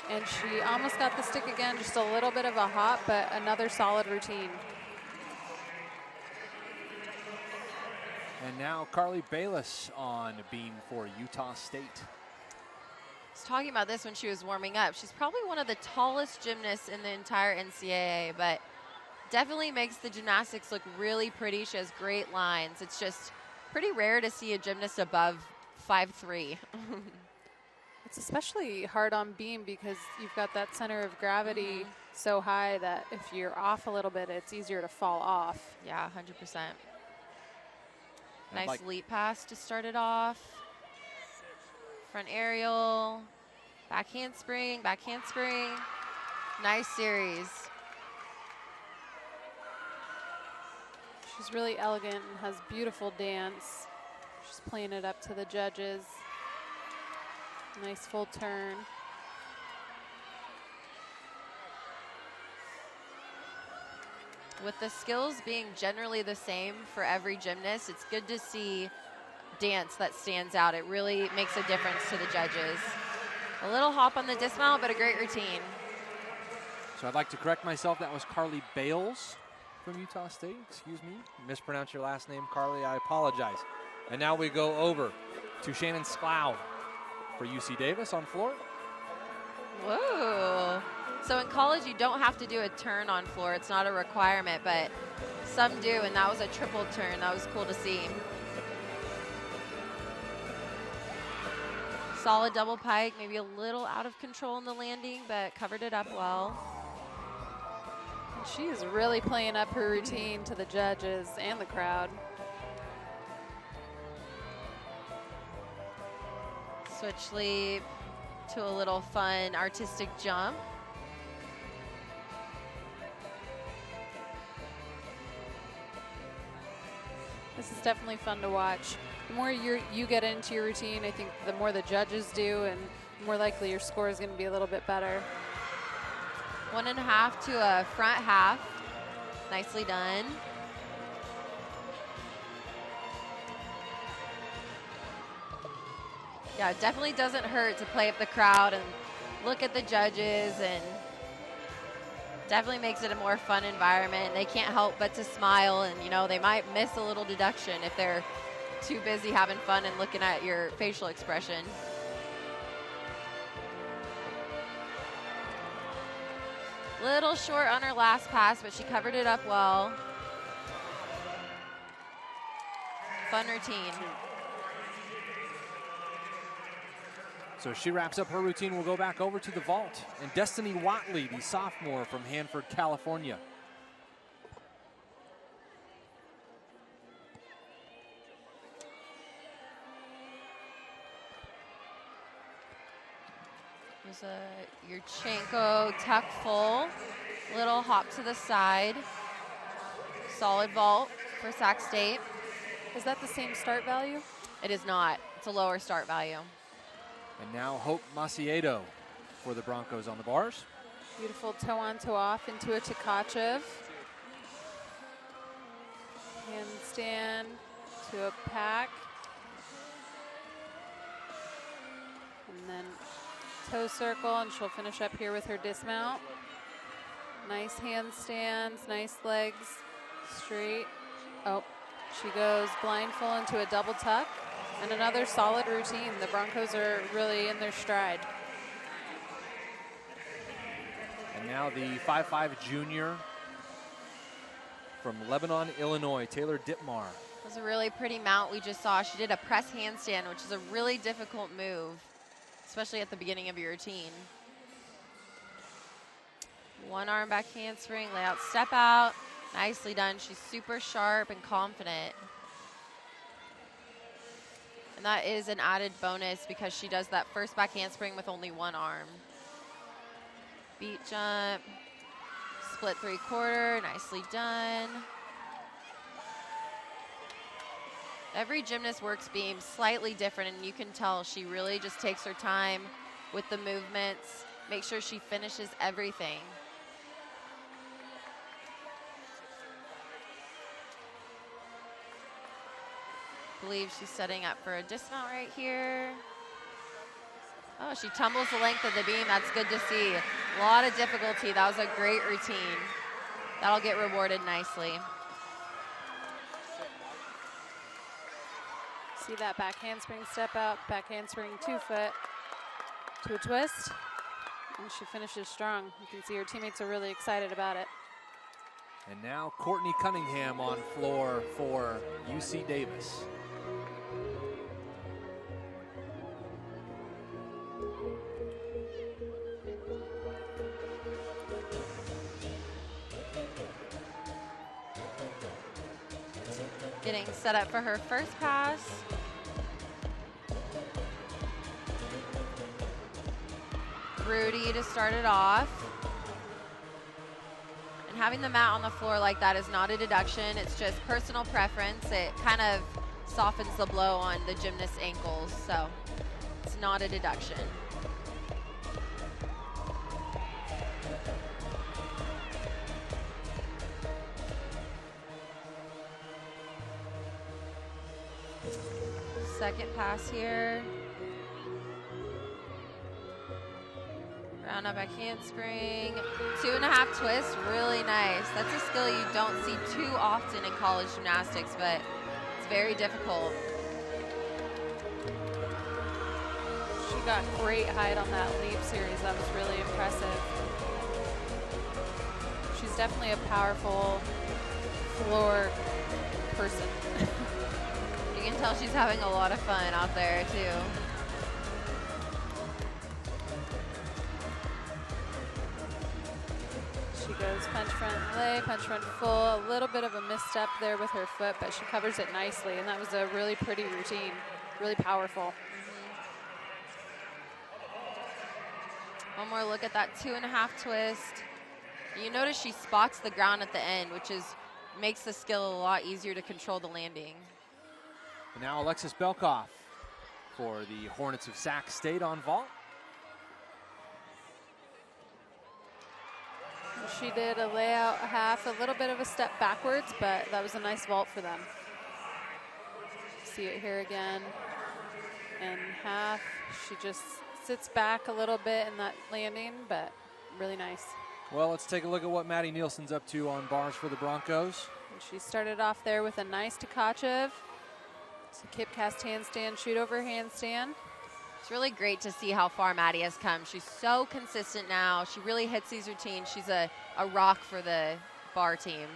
And she almost got the stick again, just a little bit of a hop, but another solid routine. And now Carly Bayless on beam for Utah State. I was talking about this when she was warming up. She's probably one of the tallest gymnasts in the entire NCAA, but definitely makes the gymnastics look really pretty. She has great lines. It's just pretty rare to see a gymnast above 5'3". It's especially hard on beam because you've got that center of gravity so high that if you're off a little bit, it's easier to fall off. Yeah, 100%. Nice leap pass to start it off. Front aerial, back handspring, back handspring. Nice series. She's really elegant and has beautiful dance. She's playing it up to the judges. Nice full turn. With the skills being generally the same for every gymnast, it's good to see dance that stands out. It really makes a difference to the judges. A little hop on the dismount, but a great routine. So I'd like to correct myself. That was Carly Bales from Utah State. Excuse me. Mispronounced your last name, Carly. I apologize. And now we go over to Shannon Sklow for UC Davis on floor. Whoa. So in college, you don't have to do a turn on floor. It's not a requirement, but some do, and that was a triple turn. That was cool to see. Solid double pike, maybe a little out of control in the landing, but covered it up well. And she is really playing up her routine to the judges and the crowd. Switch leap to a little fun artistic jump. This is definitely fun to watch. The more you get into your routine, I think the more the judges do, and the more likely your score is going to be a little bit better. 1.5 to a front half. Nicely done. Yeah, it definitely doesn't hurt to play up the crowd and look at the judges, and definitely makes it a more fun environment. They can't help but to smile, and you know, they might miss a little deduction if they're too busy having fun and looking at your facial expression. Little short on her last pass, but she covered it up well. Fun routine. So she wraps up her routine. We'll go back over to the vault. And Destiny Watley, the sophomore from Hanford, California. There's a Yurchenko tuck full. Little hop to the side. Solid vault for Sac State. Is that the same start value? It is not. It's a lower start value. And now Hope Maciedo for the Broncos on the bars. Beautiful toe on, toe off into a Tkachev. Handstand to a pack. And then toe circle, and she'll finish up here with her dismount. Nice handstands, nice legs, straight. Oh, she goes blind full into a double tuck. And another solid routine. The Broncos are really in their stride. And now the 5'5" junior from Lebanon, Illinois, Taylor Ditmar, It was a really pretty mount we just saw. She did a press handstand, which is a really difficult move, especially at the beginning of your routine. One arm back handspring, lay out, step out. Nicely done. She's super sharp and confident. And that is an added bonus because she does that first back handspring with only one arm. Beat jump, split 3/4, nicely done. Every gymnast works beam slightly different, and you can tell she really just takes her time with the movements, make sure she finishes everything. I believe she's setting up for a dismount right here. Oh, she tumbles the length of the beam. That's good to see. A lot of difficulty. That was a great routine. That'll get rewarded nicely. See that back handspring step out, back handspring 2-foot to a twist. And she finishes strong. You can see her teammates are really excited about it. And now Courtney Cunningham on floor for UC Davis. Getting set up for her first pass. Rudy to start it off. And having the mat on the floor like that is not a deduction. It's just personal preference. It kind of softens the blow on the gymnast's ankles, so it's not a deduction. Second pass here. Round up back handspring. 2.5 twist, really nice. That's a skill you don't see too often in college gymnastics, but it's very difficult. She got great height on that leap series. That was really impressive. She's definitely a powerful floor person. You can tell she's having a lot of fun out there too. She goes punch front lay, punch front full. A little bit of a misstep there with her foot, but she covers it nicely, and that was a really pretty routine, really powerful. One more look at that 2.5 twist. You notice she spots the ground at the end, which makes the skill a lot easier to control the landing. And now Alexis Belkoff for the Hornets of Sac State on vault. She did a layout half, a little bit of a step backwards, but that was a nice vault for them. See it here again. And half, she just sits back a little bit in that landing, but really nice. Well, let's take a look at what Maddie Nielsen's up to on bars for the Broncos. And she started off there with a nice Tkachev. So kip cast handstand, shoot over handstand. It's really great to see how far Maddie has come. She's so consistent now. She really hits these routines. She's a rock for the bar team.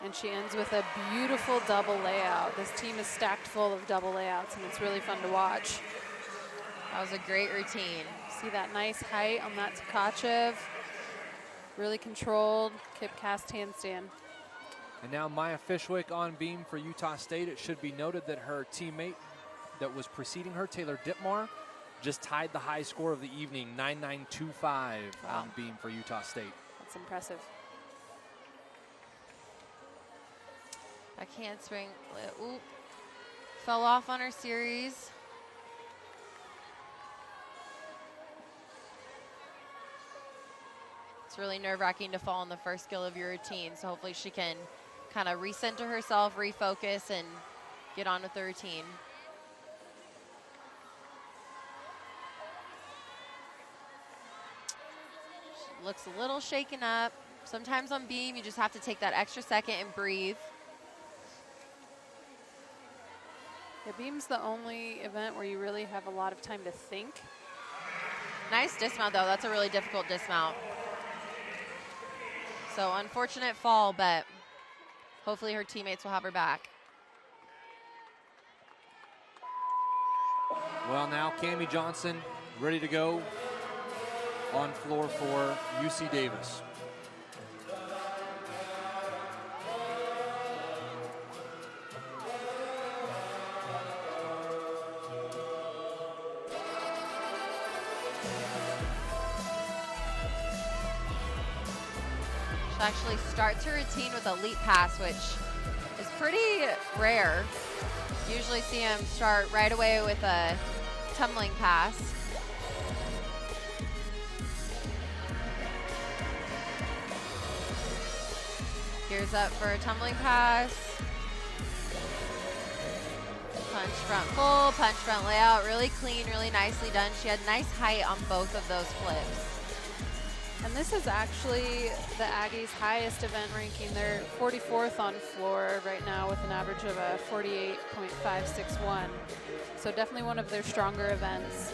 And she ends with a beautiful double layout. This team is stacked full of double layouts, and it's really fun to watch. That was a great routine. See that nice height on that Tkachev. Really controlled kip cast handstand. And now Maya Fishwick on beam for Utah State. It should be noted that her teammate that was preceding her, Taylor Ditmar, just tied the high score of the evening, 9.925 on beam for Utah State. That's impressive. Back handspring. Ooh. Fell off on her series. It's really nerve-wracking to fall on the first skill of your routine, so hopefully she can kind of recenter herself, refocus, and get on with the routine. She looks a little shaken up. Sometimes on beam, you just have to take that extra second and breathe. The beam's the only event where you really have a lot of time to think. Nice dismount, though. That's a really difficult dismount. So unfortunate fall, but hopefully her teammates will have her back. Well, now Cammie Johnson ready to go on floor for UC Davis. She actually starts her routine with a leap pass, which is pretty rare. Usually see him start right away with a tumbling pass. Gears up for a tumbling pass. Punch front full, punch front layout, really clean, really nicely done. She had nice height on both of those flips. And this is actually the Aggies' highest event ranking. They're 44th on floor right now with an average of a 48.561. So definitely one of their stronger events.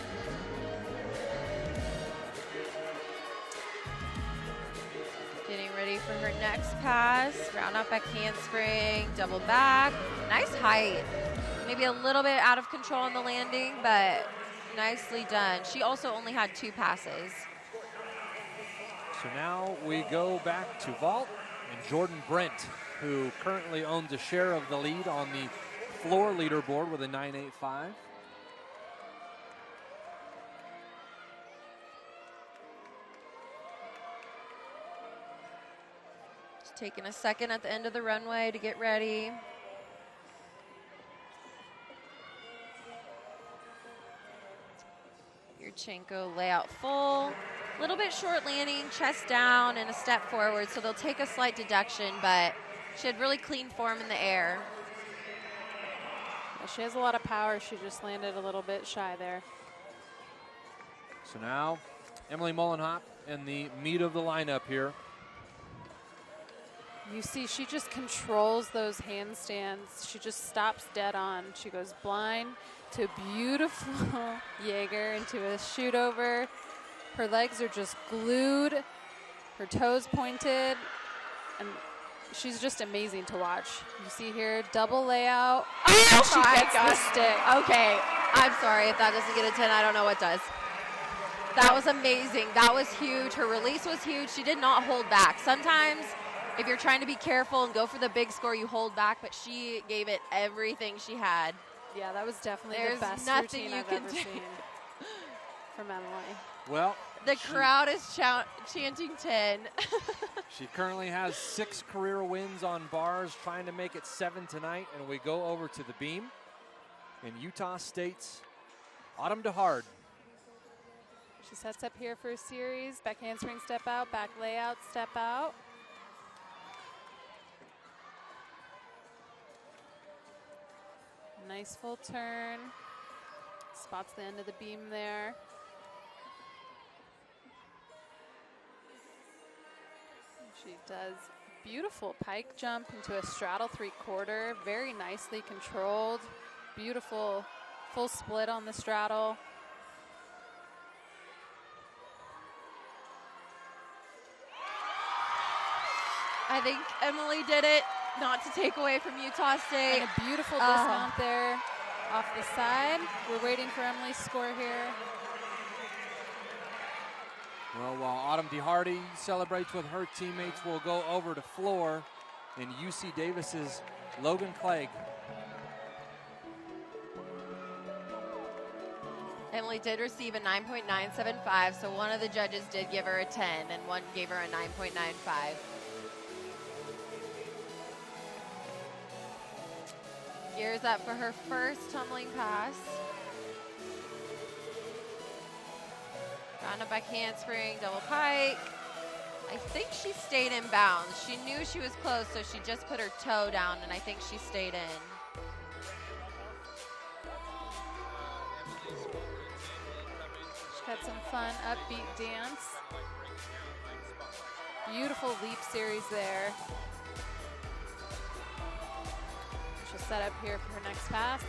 Getting ready for her next pass. Round up back handspring, double back. Nice height. Maybe a little bit out of control on the landing, but nicely done. She also only had 2 passes. So now we go back to vault, and Jordan Brent, who currently owns a share of the lead on the floor leaderboard with a 9.85. Just taking a second at the end of the runway to get ready. Yurchenko layout full. A little bit short landing, chest down, and a step forward, so they'll take a slight deduction, but she had really clean form in the air. Yeah, she has a lot of power. She just landed a little bit shy there. So now Emily Mullenhop in the meat of the lineup here. You see, she just controls those handstands. She just stops dead on. She goes blind to a beautiful Jaeger into a shoot over. Her legs are just glued, her toes pointed, and she's just amazing to watch. You see here, double layout. Oh, she gets the stick. Okay, I'm sorry if that doesn't get a 10. I don't know what does. That was amazing. That was huge. Her release was huge. She did not hold back. Sometimes if you're trying to be careful and go for the big score, you hold back, but she gave it everything she had. Yeah, that was definitely There's the best nothing routine you I've can ever do. seen from Emily. Well, the crowd is chanting 10. she currently has 6 career wins on bars, trying to make it 7 tonight, and we go over to the beam in Utah State's Autumn DeHard. She sets up here for a series. Back handspring step out, back layout step out. Nice full turn. Spots the end of the beam there. She does beautiful pike jump into a straddle 3/4. Very nicely controlled. Beautiful full split on the straddle. I think Emily did it, not to take away from Utah State. And a beautiful dismount there off the side. We're waiting for Emily's score here. Well, while Autumn DeHardy celebrates with her teammates, we'll go over to floor in UC Davis's Logan Clegg. Emily did receive a 9.975, so one of the judges did give her a 10, and one gave her a 9.95. Gears up for her first tumbling pass. Round up back handspring, double pike. I think she stayed in bounds. She knew she was close, so she just put her toe down, and I think she stayed in. She had some fun upbeat dance. Beautiful leap series there. She'll set up here for her next pass.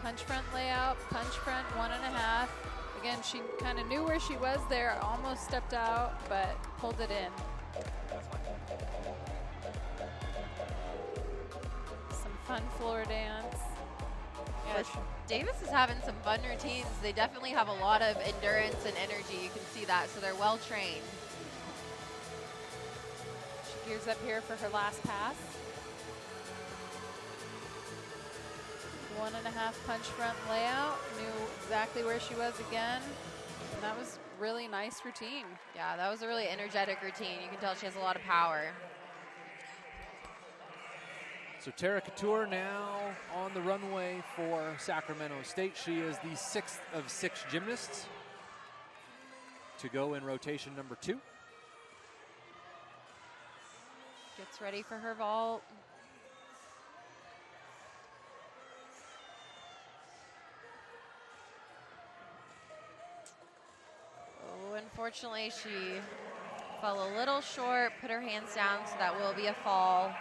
Punch front layout, punch front 1.5. Again, she kind of knew where she was there, almost stepped out, but pulled it in. fun floor dance. Yeah, Davis is having some fun routines. They definitely have a lot of endurance and energy. You can see that, so they're well trained. She gears up here for her last pass. 1.5 punch front layout. Knew exactly where she was again. And that was really nice routine. Yeah, that was a really energetic routine. You can tell she has a lot of power. So Tara Couture now on the runway for Sacramento State. She is the 6th of 6 gymnasts to go in rotation number 2. Gets ready for her vault. Oh, unfortunately, she fell a little short, put her hands down, so that will be a fall.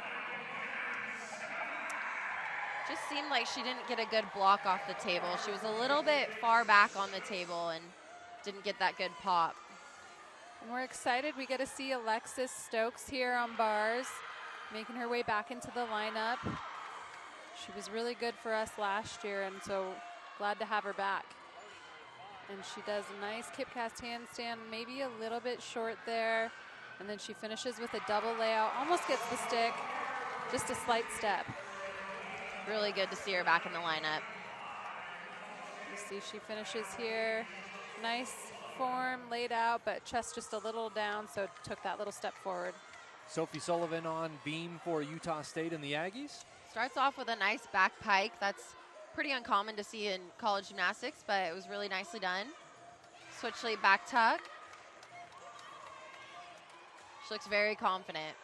Just seemed like she didn't get a good block off the table. She was a little bit far back on the table and didn't get that good pop. And we're excited. We get to see Alexis Stokes here on bars, making her way back into the lineup. She was really good for us last year, and so glad to have her back. And she does a nice kip cast handstand, maybe a little bit short there. And then she finishes with a double layout, almost gets the stick, just a slight step. Really good to see her back in the lineup. You see she finishes here. Nice form laid out, but chest just a little down, so took that little step forward. Sophie Sullivan on beam for Utah State and the Aggies. Starts off with a nice back pike. That's pretty uncommon to see in college gymnastics, but it was really nicely done. Switch lead back tuck. She looks very confident.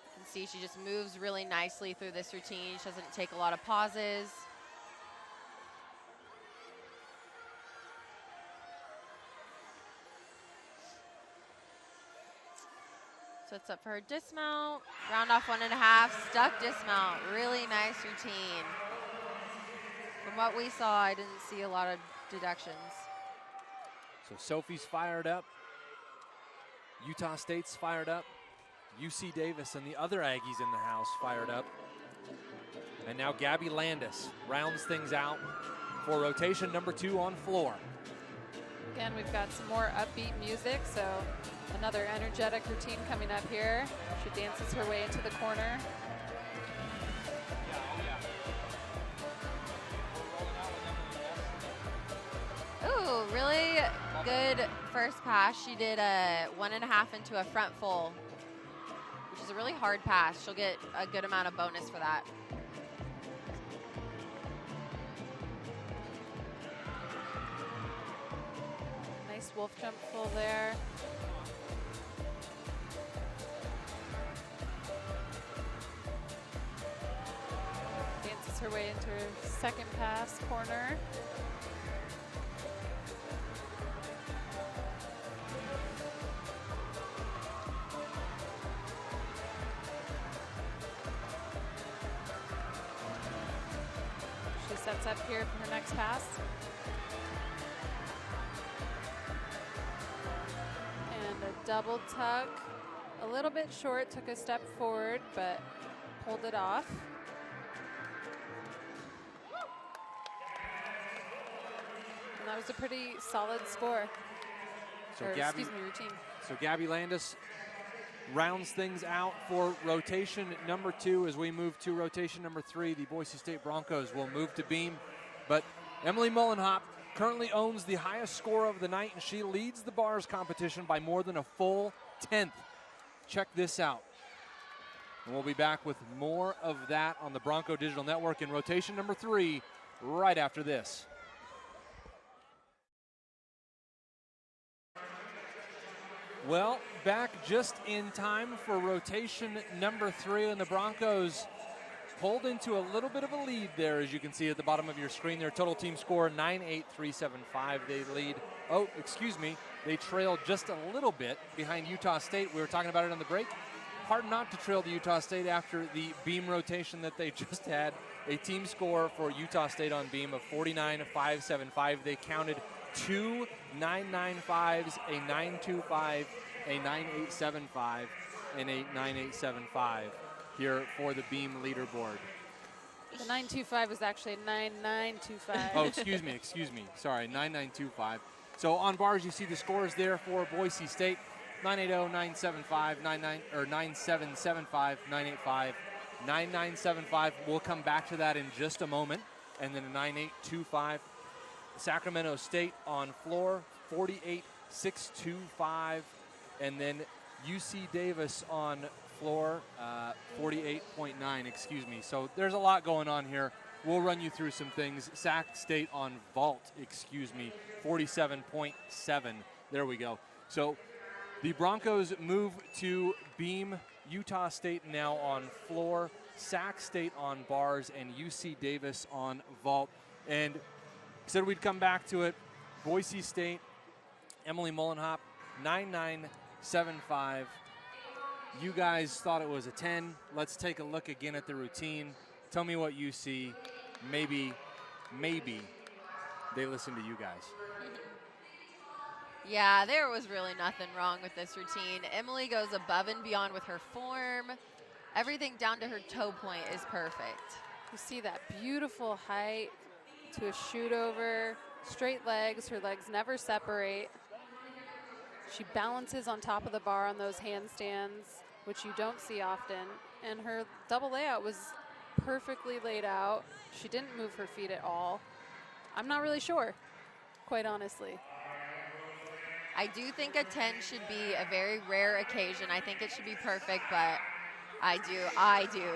You can see she just moves really nicely through this routine. She doesn't take a lot of pauses. Sets up for her dismount. Round off 1.5, stuck dismount. Really nice routine. From what we saw, I didn't see a lot of deductions. So Sophie's fired up. Utah State's fired up. UC Davis and the other Aggies in the house fired up. And now Gabby Landis rounds things out for rotation number 2 on floor. Again, we've got some more upbeat music, so another energetic routine coming up here. She dances her way into the corner. Ooh, really good first pass. She did a 1.5 into a front full, which is a really hard pass. She'll get a good amount of bonus for that. Nice wolf jump full there. Dances her way into her second pass corner. She sets up here for her next pass. And a double tuck. A little bit short, took a step forward, but pulled it off. And that was a pretty solid score. So routine. So Gabby Landis rounds things out for rotation number 2. As we move to rotation number 3, the Boise State Broncos will move to beam. But Emily Mullenhop currently owns the highest score of the night, and she leads the bars competition by more than a full 10th. Check this out. And we'll be back with more of that on the Bronco Digital Network in rotation number 3 right after this. Well, back just in time for rotation number 3, and the Broncos pulled into a little bit of a lead there, as you can see at the bottom of your screen. Their total team score 9-8-3-7-5. They lead. Oh, excuse me. They trail just a little bit behind Utah State. We were talking about it on the break. Hard not to trail to Utah State after the beam rotation that they just had. A team score for Utah State on beam of 49-5-7-5. They counted 2 9-9-5s, a 9-2-5, a 9-8-7-5. and a 9.875 here for the beam leaderboard. The 925 is actually 9925. Oh, excuse me. Sorry, 9925. So on bars, you see the scores there for Boise State: 980, 975, 9775, 985, 9975. We'll come back to that in just a moment. And then a 9825. Sacramento State on floor, 48.625. And then UC Davis on floor, 48.9, excuse me. So there's a lot going on here. We'll run you through some things. Sac State on vault, 47.7. There we go. So the Broncos move to beam. Utah State now on floor, Sac State on bars, and UC Davis on vault. And said we'd come back to it. Boise State, Emily Mullenhop, 9.975. You guys thought it was a 10. Let's take a look again at the routine. Tell me what you see. Maybe they listen to you guys. Yeah, there was really nothing wrong with this routine. Emily goes above and beyond with her form. Everything down to her toe point is perfect. You see that beautiful height to a shoot over, straight legs. Her legs never separate. She balances on top of the bar on those handstands, which you don't see often. And her double layout was perfectly laid out. She didn't move her feet at all. I'm not really sure, quite honestly. I do think a 10 should be a very rare occasion. I think it should be perfect, but I do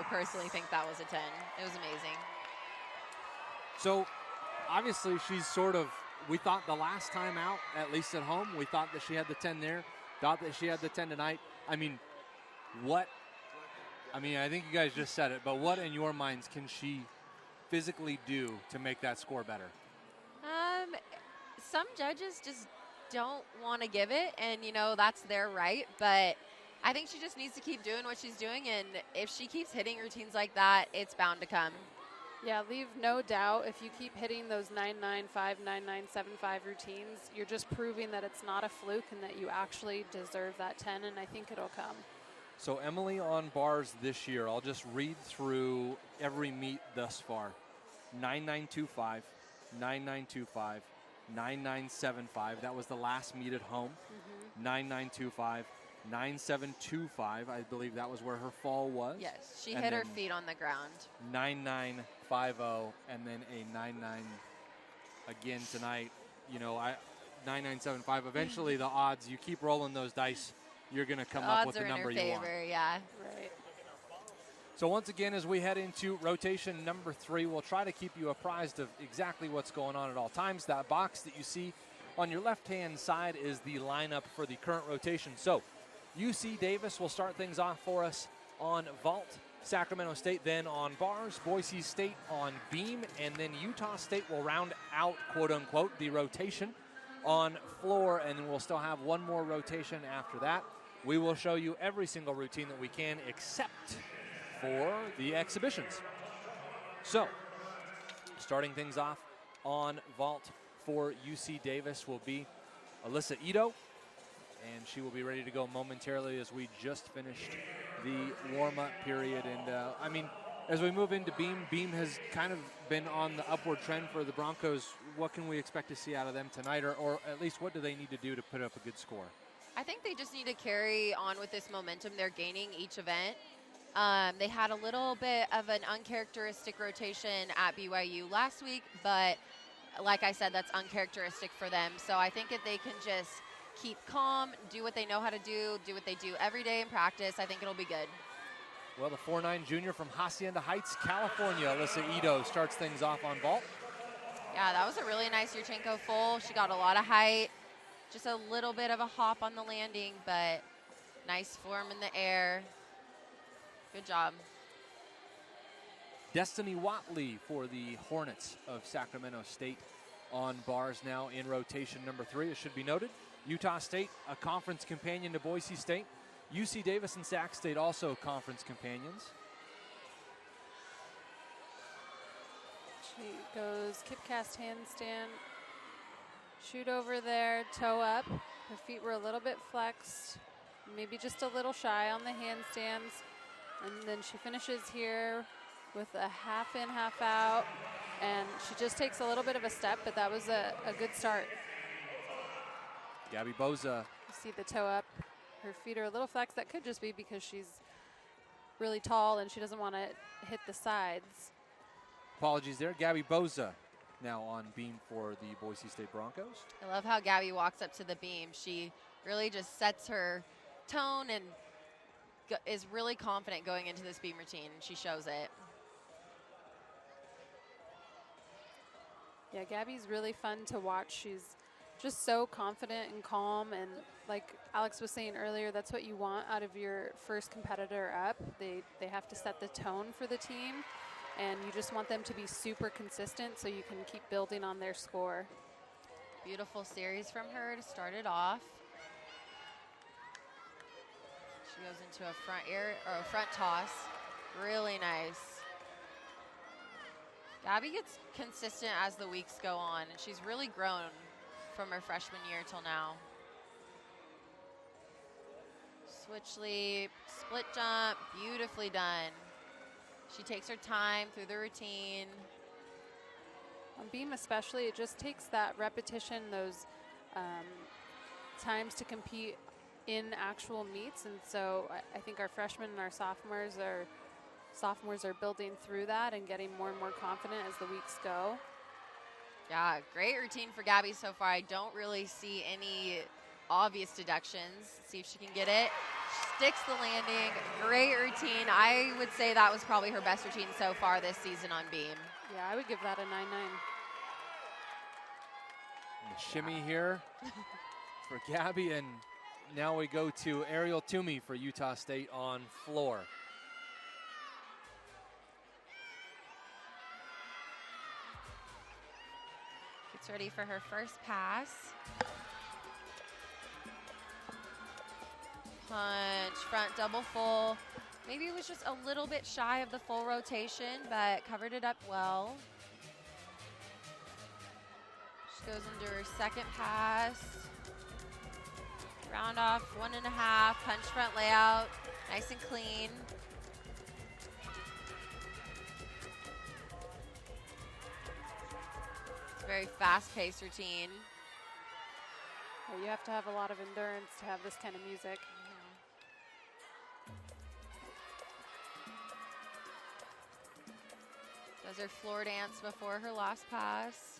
personally think that was a 10. It was amazing. So obviously she's we thought the last time out, at least at home, we thought that she had the 10 there, thought that she had the 10 tonight. I think you guys just said it, but what in your minds can she physically do to make that score better? Some judges just don't want to give it, and that's their right, but I think she just needs to keep doing what she's doing, and if she keeps hitting routines like that, it's bound to come. Yeah, leave no doubt. If you keep hitting those 995, 9975 routines, you're just proving that it's not a fluke and that you actually deserve that 10, and I think it'll come. So Emily on bars this year, I'll just read through every meet thus far. 9925, 9925, 9975. That was the last meet at home. 9925, 9725. I believe that was where her fall was. Yes, she And hit her then feet on the ground. 9950, and then a 99 again tonight. 9975. Eventually, the odds, you keep rolling those dice, you're going to come up with the number you want. Odds are in her favor, yeah. Right. So once again, as we head into rotation number 3, we'll try to keep you apprised of exactly what's going on at all times. That box that you see on your left-hand side is the lineup for the current rotation. So UC Davis will start things off for us on vault. Sacramento State then on bars. Boise State on beam. And then Utah State will round out, quote-unquote, the rotation on floor. And then we'll still have one more rotation after that. We will show you every single routine that we can except for the exhibitions. So, starting things off on vault for UC Davis will be Alyssa Ito, and she will be ready to go momentarily as we just finished the warm-up period. And, as we move into beam has kind of been on the upward trend for the Broncos. What can we expect to see out of them tonight, or at least what do they need to do to put up a good score? I think they just need to carry on with this momentum they're gaining each event. They had a little bit of an uncharacteristic rotation at BYU last week, but like I said, that's uncharacteristic for them. So I think if they can just keep calm, do what they know how to do what they do every day in practice, I think it'll be good. Well, the 4'9" junior from Hacienda Heights, California, Alyssa Ito, starts things off on vault. Yeah, that was a really nice Yurchenko full. She got a lot of height, just a little bit of a hop on the landing, but nice form in the air. Good job. Destiny Watley for the Hornets of Sacramento State on bars now in rotation number 3. It should be noted, Utah State, a conference companion to Boise State. UC Davis and Sac State also conference companions. She goes kip cast handstand, shoot over there, toe up. Her feet were a little bit flexed. maybe just a little shy on the handstands. And then she finishes here with a half in, half out. And she just takes a little bit of a step, but that was a good start. Gabby Bosie. You see the toe up. Her feet are a little flexed. That could just be because she's really tall and she doesn't want to hit the sides. Apologies there. Gabby Bozie now on beam for the Boise State Broncos. I love how Gabby walks up to the beam. She really just sets her tone and is really confident going into this beam routine. She shows it. Yeah, Gabby's really fun to watch. She's just so confident and calm, and like Alex was saying earlier, that's what you want out of your first competitor up. They have to set the tone for the team, and you just want them to be super consistent so you can keep building on their score. Beautiful series from her to start it off. She goes into a front toss. Really nice. Gabby gets consistent as the weeks go on, and she's really grown from her freshman year till now. Switch leap, split jump, beautifully done. She takes her time through the routine. On beam especially, it just takes that repetition, those times to compete in actual meets, and so I think our freshmen and our sophomores are building through that and getting more and more confident as the weeks go. Yeah, great routine for Gabby so far. I don't really see any obvious deductions. See if she can get it. She sticks the landing. Great routine. I would say that was probably her best routine so far this season on beam. Yeah, I would give that a 9-9. And the shimmy here for Gabby, and now we go to Ariel Toomey for Utah State on floor. Gets ready for her first pass. Punch, front double full. Maybe it was just a little bit shy of the full rotation, but covered it up well. She goes into her second pass. Round off 1.5, punch front layout, nice and clean. It's a very fast-paced routine. Well, you have to have a lot of endurance to have this kind of music. Does her floor dance before her last pass.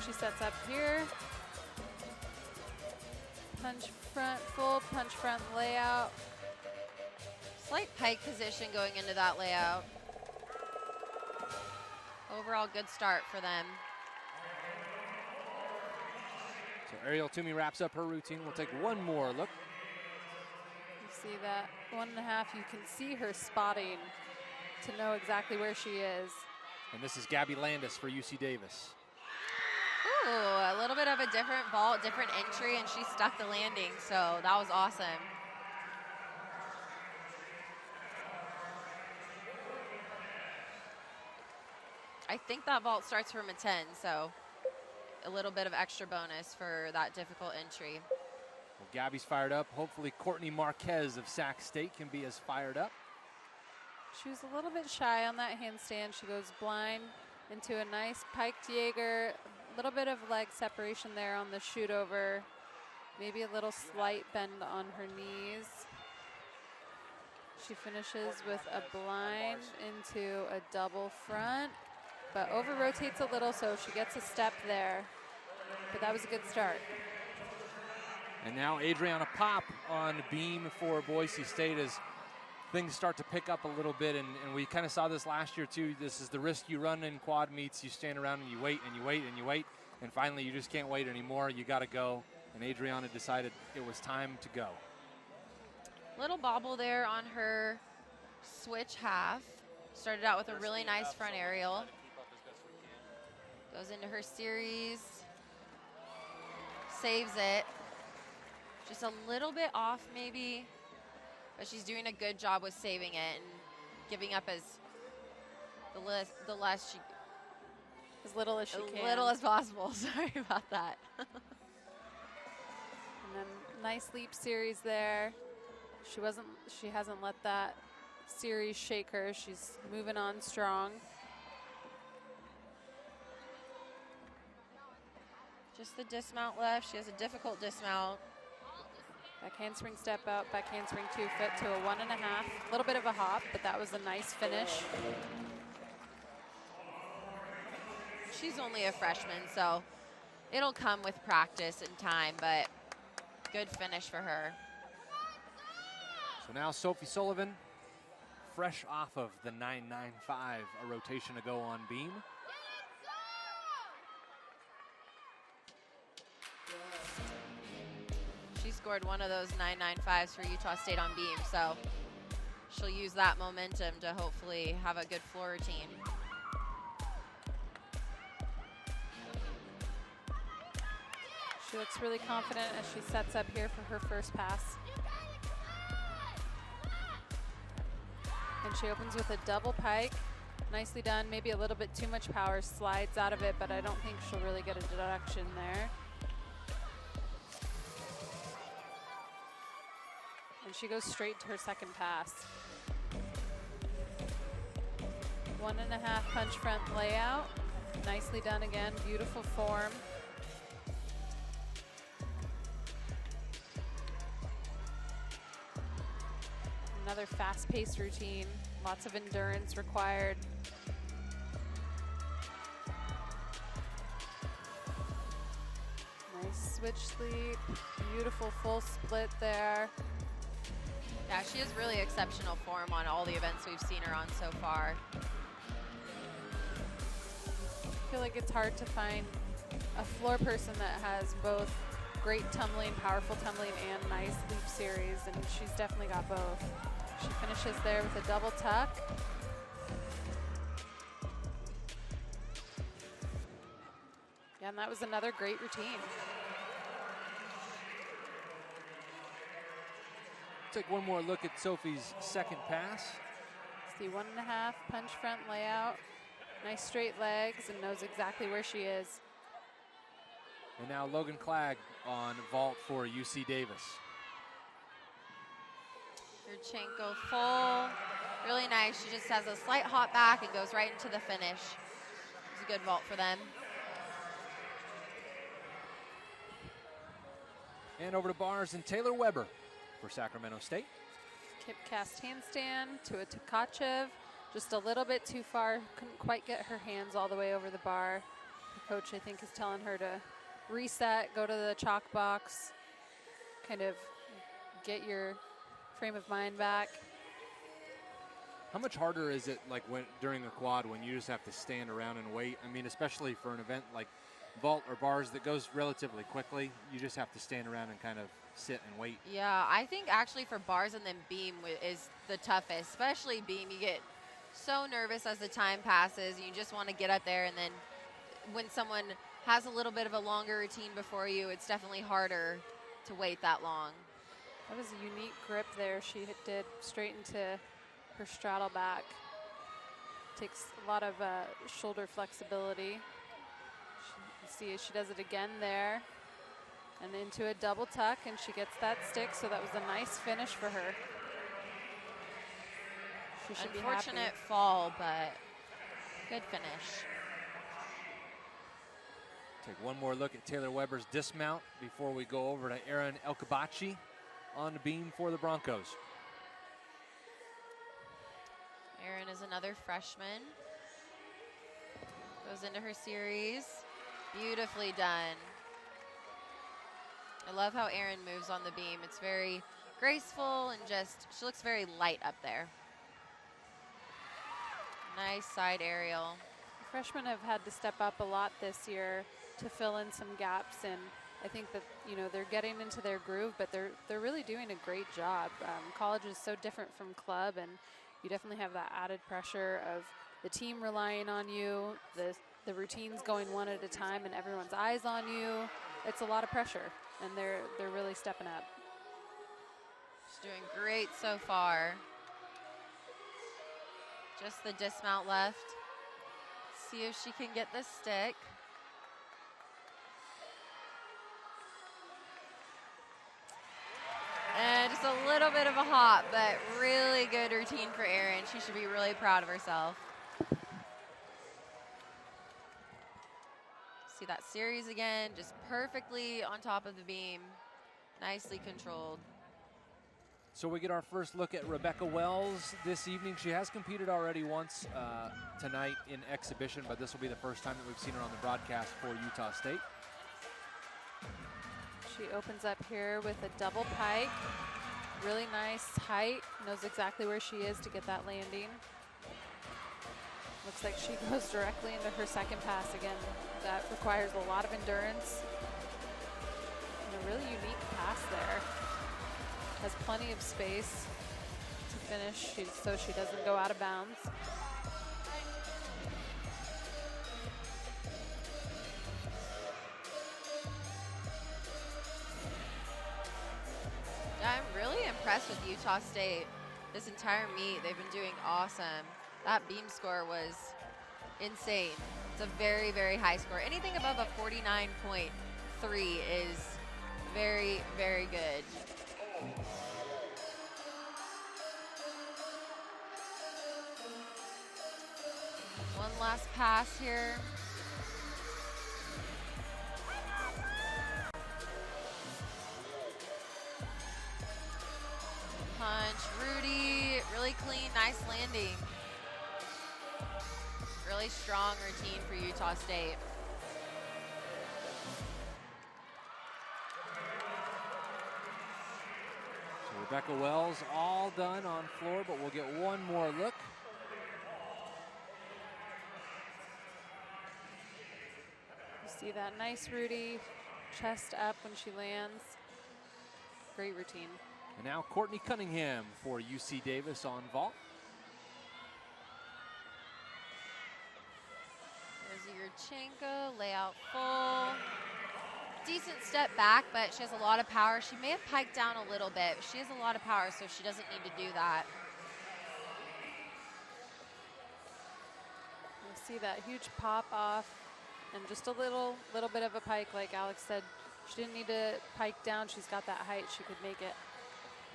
She sets up here. Punch front full, punch front layout. Slight pike position going into that layout. Overall good start for them. So Ariel Toomey wraps up her routine. We'll take one more look. You see that 1.5, you can see her spotting to know exactly where she is. And this is Gabby Landis for UC Davis. Ooh, a little bit of a different vault, different entry, and she stuck the landing, so that was awesome. I think that vault starts from a 10, so a little bit of extra bonus for that difficult entry. Well, Gabby's fired up. Hopefully Courtney Marquez of Sac State can be as fired up. She was a little bit shy on that handstand. She goes blind into a nice piked Jaeger. A little bit of leg separation there on the shoot over. Maybe a little slight bend on her knees. She finishes with a blind into a double front, but over rotates a little, so she gets a step there. But that was a good start. And now Adriana Pop on beam for Boise State as things start to pick up a little bit, and we kind of saw this last year too. This is the risk you run in quad meets. You stand around and you wait and you wait and you wait, and finally you just can't wait anymore. You got to go, and Adriana decided it was time to go. Little bobble there on her switch half. Started out with a really nice front aerial. Goes into her series. saves it. Just a little bit off maybe, but she's doing a good job with saving it and giving up as less she as little as she can. As little as possible. Sorry about that. And then nice leap series there. She hasn't let that series shake her. She's moving on strong. Just the dismount left. She has a difficult dismount. Back handspring step out, back handspring 2-foot to a 1.5. A little bit of a hop, but that was a nice finish. She's only a freshman, so it'll come with practice and time, but good finish for her. So now Sophie Sullivan, fresh off of the 9.95 a rotation ago on beam. She scored one of those 9.95s for Utah State on beam, so she'll use that momentum to hopefully have a good floor routine. She looks really confident as she sets up here for her first pass. And she opens with a double pike. Nicely done, maybe a little bit too much power, slides out of it, but I don't think she'll really get a deduction there. And she goes straight to her second pass. 1.5 punch front layout. Nicely done again, beautiful form. Another fast-paced routine, lots of endurance required. Nice switch leap, beautiful full split there. Yeah, she has really exceptional form on all the events we've seen her on so far. I feel like it's hard to find a floor person that has both great tumbling, powerful tumbling, and nice leap series, and she's definitely got both. She finishes there with a double tuck. Yeah, and that was another great routine. Take one more look at Sophie's second pass. It's the 1.5 punch front layout. Nice straight legs and knows exactly where she is. And now Logan Clagg on vault for UC Davis. Yurchenko full, really nice. She just has a slight hop back and goes right into the finish. It's a good vault for them. And over to bars and Taylor Weber for Sacramento State. Kip cast handstand to a Tkachev. Just a little bit too far. Couldn't quite get her hands all the way over the bar. The coach, I think, is telling her to reset, go to the chalk box, kind of get your frame of mind back. How much harder is it, like during a quad, when you just have to stand around and wait? I mean, especially for an event like vault or bars that goes relatively quickly, you just have to stand around and kind of sit and wait. Yeah, I think actually for bars and then beam is the toughest, especially beam. You get so nervous as the time passes. You just want to get up there, and then when someone has a little bit of a longer routine before you, it's definitely harder to wait that long. That was a unique grip there. She did straight into her straddle back. Takes a lot of shoulder flexibility. You see she does it again there. And into a double tuck, and she gets that stick, so that was a nice finish for her. She should be happy. Unfortunate fall, but good finish. Take one more look at Taylor Weber's dismount before we go over to Erin Elkabachi on the beam for the Broncos. Erin is another freshman. Goes into her series. Beautifully done. I love how Erin moves on the beam. It's very graceful and just, she looks very light up there. Nice side aerial. Freshmen have had to step up a lot this year to fill in some gaps, and I think that, you know, they're getting into their groove, but they're really doing a great job. College is so different from club, and you definitely have that added pressure of the team relying on you, the routines going one at a time, and everyone's eyes on you. it's a lot of pressure, and they're really stepping up. She's doing great so far. Just the dismount left. See if she can get the stick. And just a little bit of a hop, but really good routine for Erin. She should be really proud of herself. See that series again, just perfectly on top of the beam. Nicely controlled. So we get our first look at Rebecca Wells this evening. She has competed already once tonight in exhibition, but this will be the first time that we've seen her on the broadcast for Utah State. She opens up here with a double pike. Really nice height. Knows exactly where she is to get that landing. Looks like she goes directly into her second pass again. That requires a lot of endurance. And a really unique pass there. Has plenty of space to finish so she doesn't go out of bounds. Yeah, I'm really impressed with Utah State. This entire meet, they've been doing awesome. That beam score was insane. It's a very, very high score. Anything above a 49.3 is very, very good. One last pass here. Punch, Rudy, really clean, nice landing. Really strong routine for Utah State. So Rebecca Wells all done on floor, but we'll get one more look. You see that nice Rudy, chest up when she lands. Great routine. And now Courtney Cunningham for UC Davis on vault. There's Yurchenko, layout full. Decent step back, but she has a lot of power. She may have piked down a little bit. She has a lot of power, so she doesn't need to do that. You see that huge pop off and just a little bit of a pike, like Alex said. She didn't need to pike down. She's got that height. She could make it.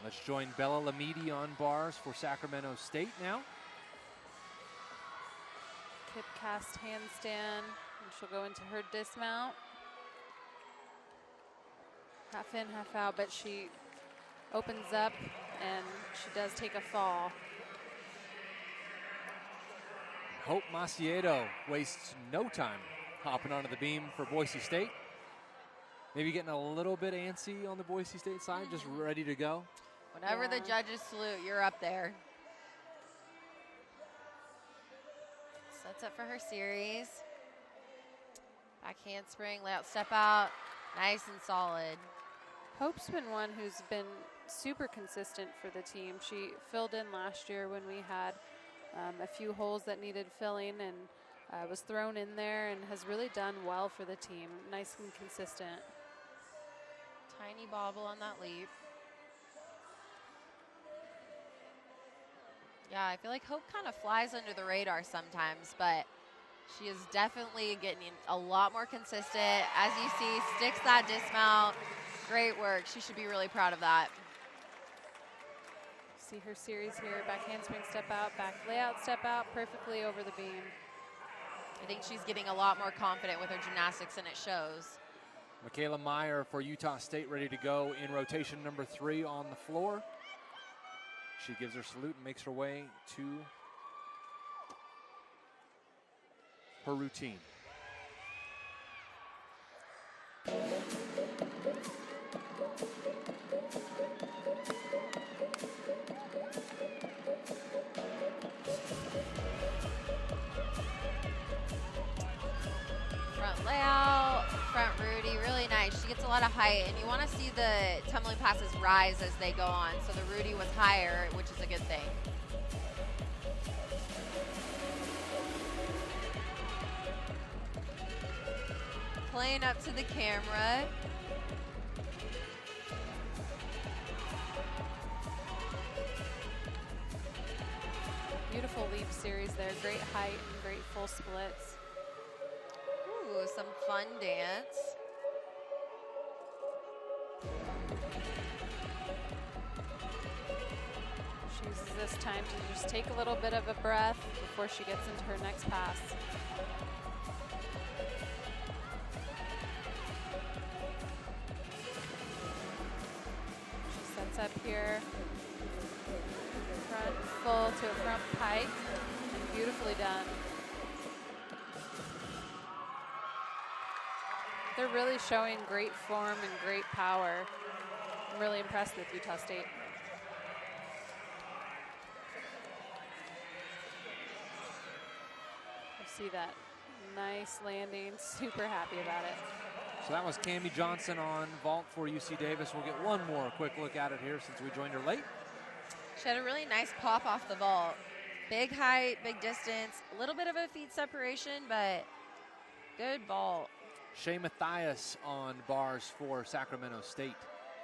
Let's join Bella Lamidi on bars for Sacramento State now. Kip cast handstand, and she'll go into her dismount. Half in, half out, but she opens up and she does take a fall. Hope Maciedo wastes no time hopping onto the beam for Boise State. Maybe getting a little bit antsy on the Boise State side, just ready to go. Whenever the judges salute, you're up there. Sets up for her series. Back handspring, layout step out. Nice and solid. Hope's been one who's been super consistent for the team. She filled in last year when we had a few holes that needed filling, and was thrown in there and has really done well for the team. Nice and consistent. Tiny bobble on that leap. Yeah, I feel like Hope kind of flies under the radar sometimes, but she is definitely getting a lot more consistent. As you see, sticks that dismount. Great work. She should be really proud of that. See her series here, back handspring step out, back layout step out, perfectly over the beam. I think she's getting a lot more confident with her gymnastics, and it shows. Michaela Meyer for Utah State ready to go in rotation number 3 on the floor. She gives her salute and makes her way to her routine. Front layout, front Rudy, really nice. She gets a lot of height, and you want to see the tumbling passes rise as they go on. So the Rudy was higher, which is a good thing. playing up to the camera. Beautiful leap series there. Great height and great full splits. Ooh, some fun dance. She uses this time to just take a little bit of a breath before she gets into her next pass. She sets up here. Front full to a front pike, and beautifully done. They're really showing great form and great power. I'm really impressed with Utah State. You see that nice landing, super happy about it. So that was Cammie Johnson on vault for UC Davis. We'll get one more quick look at it here since we joined her late. She had a really nice pop off the vault. Big height, big distance, a little bit of a feet separation, but good vault. Shea Mathias on bars for Sacramento State.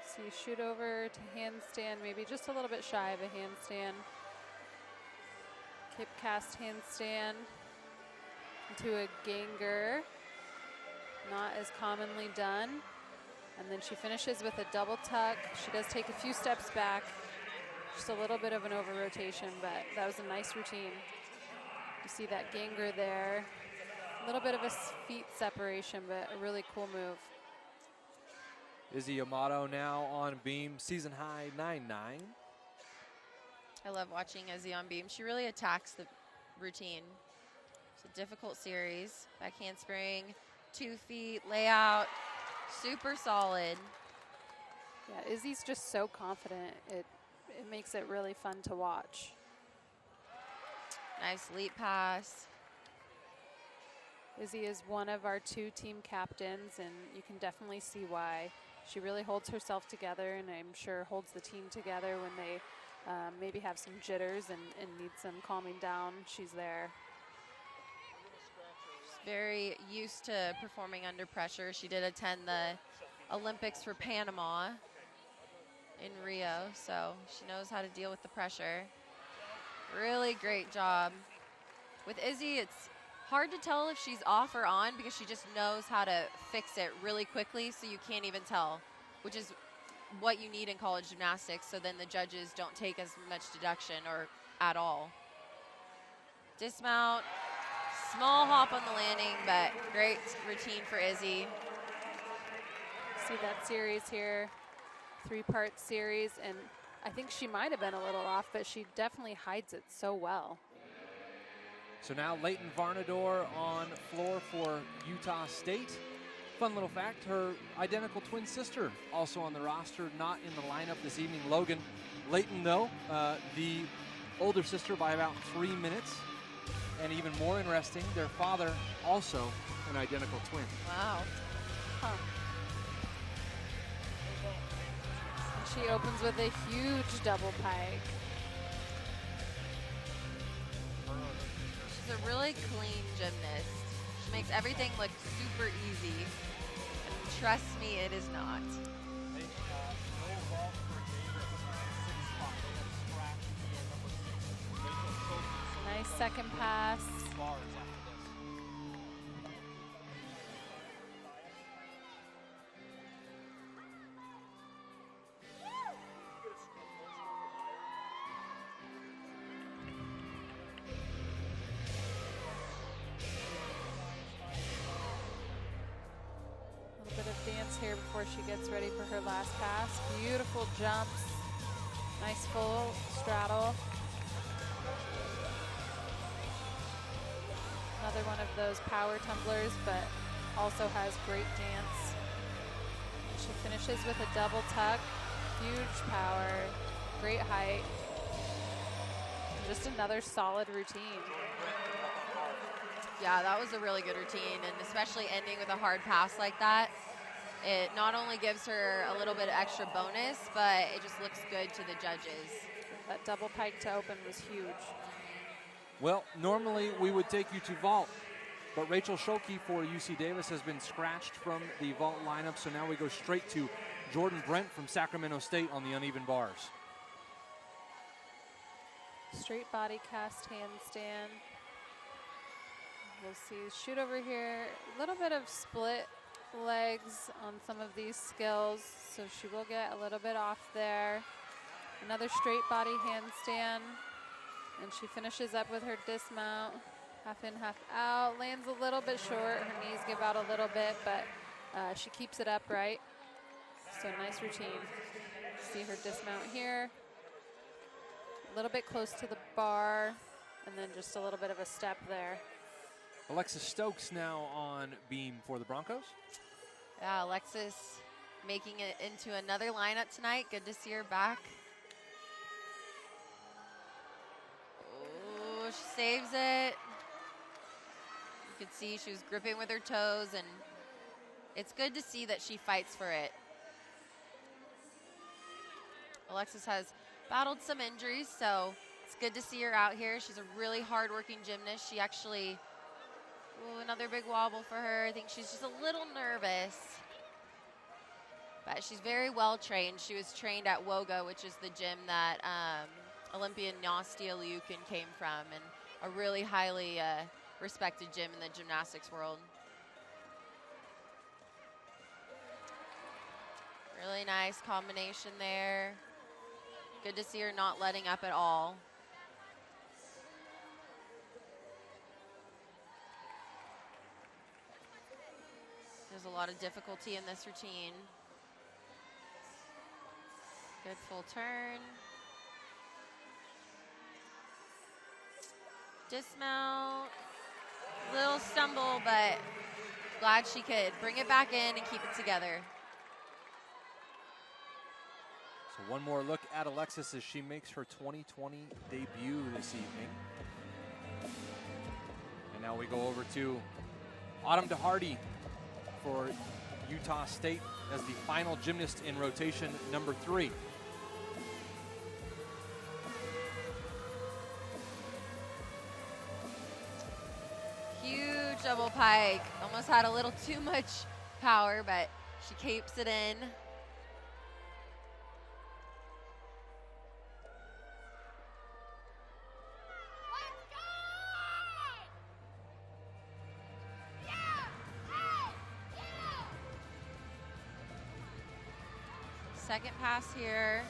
So you shoot over to handstand, maybe just a little bit shy of a handstand. Kip cast handstand into a ganger. Not as commonly done. And then she finishes with a double tuck. She does take a few steps back. Just a little bit of an over rotation, but that was a nice routine. You see that ganger there. A little bit of a feet separation, but a really cool move. Izzy Amato now on beam, season high 9.9. I love watching Izzy on beam. She really attacks the routine. It's a difficult series. Back handspring, 2 feet, layout, super solid. Yeah, Izzy's just so confident. It makes it really fun to watch. Nice leap pass. Izzy is one of our 2 team captains, and you can definitely see why. She really holds herself together, and I'm sure holds the team together when they maybe have some jitters and need some calming down. She's there. She's very used to performing under pressure. She did attend the Olympics for Panama in Rio, so she knows how to deal with the pressure. Really great job. With Izzy, it's hard to tell if she's off or on because she just knows how to fix it really quickly, so you can't even tell, which is what you need in college gymnastics, so then the judges don't take as much deduction or at all. Dismount, small hop on the landing, but great routine for Izzy. See that series here, 3-part series, and I think she might have been a little off, but she definitely hides it so well. So now Leighton Varnador on floor for Utah State. Fun little fact, her identical twin sister also on the roster, not in the lineup this evening. Logan Leighton, though, the older sister by about 3 minutes. And even more interesting, their father also an identical twin. Wow. Huh. And she opens with a huge double pike. She's a really clean gymnast. She makes everything look super easy. And trust me, it is not. Nice second pass. Dance here before she gets ready for her last pass. Beautiful jumps. Nice full straddle. Another one of those power tumblers, but also has great dance. She finishes with a double tuck. Huge power, great height. Just another solid routine. Yeah, that was a really good routine, and especially ending with a hard pass like that. It not only gives her a little bit of extra bonus, but it just looks good to the judges. That double pike to open was huge. Well, normally we would take you to vault But Rachel Schulke for UC Davis has been scratched from the vault lineup, so now we go straight to Jordan Brent from Sacramento State on the uneven bars. Straight body cast handstand. We'll see, shoot over here. A little bit of split legs on some of these skills, so she will get a little bit off there. Another straight body handstand, and she finishes up with her dismount. Half in, half out. Lands a little bit short. Her knees give out a little bit, but she keeps it upright. So nice routine. See her dismount here. A little bit close to the bar, and then just a little bit of a step there. Alexis Stokes now on beam for the Broncos. Yeah, Alexis making it into another lineup tonight. Good to see her back. Oh, she saves it. You could see she was gripping with her toes, and it's good to see that she fights for it. Alexis has battled some injuries, so it's good to see her out here. She's a really hard-working gymnast. She actually, another big wobble for her. I think she's just a little nervous, but she's very well trained. She was trained at WOGA, which is the gym that Olympian Nastia Liukin came from, and a really highly respected gym in the gymnastics world. Really nice combination there. Good to see her not letting up at all. There's a lot of difficulty in this routine. Good full turn. Dismount. Little stumble, but glad she could bring it back in and keep it together. So one more look at Alexis as she makes her 2020 debut this evening. And now we go over to Autumn DeHardy for Utah State as the final gymnast in rotation number 3. Huge double pike. Almost had a little too much power, but she keeps it in. Second pass here.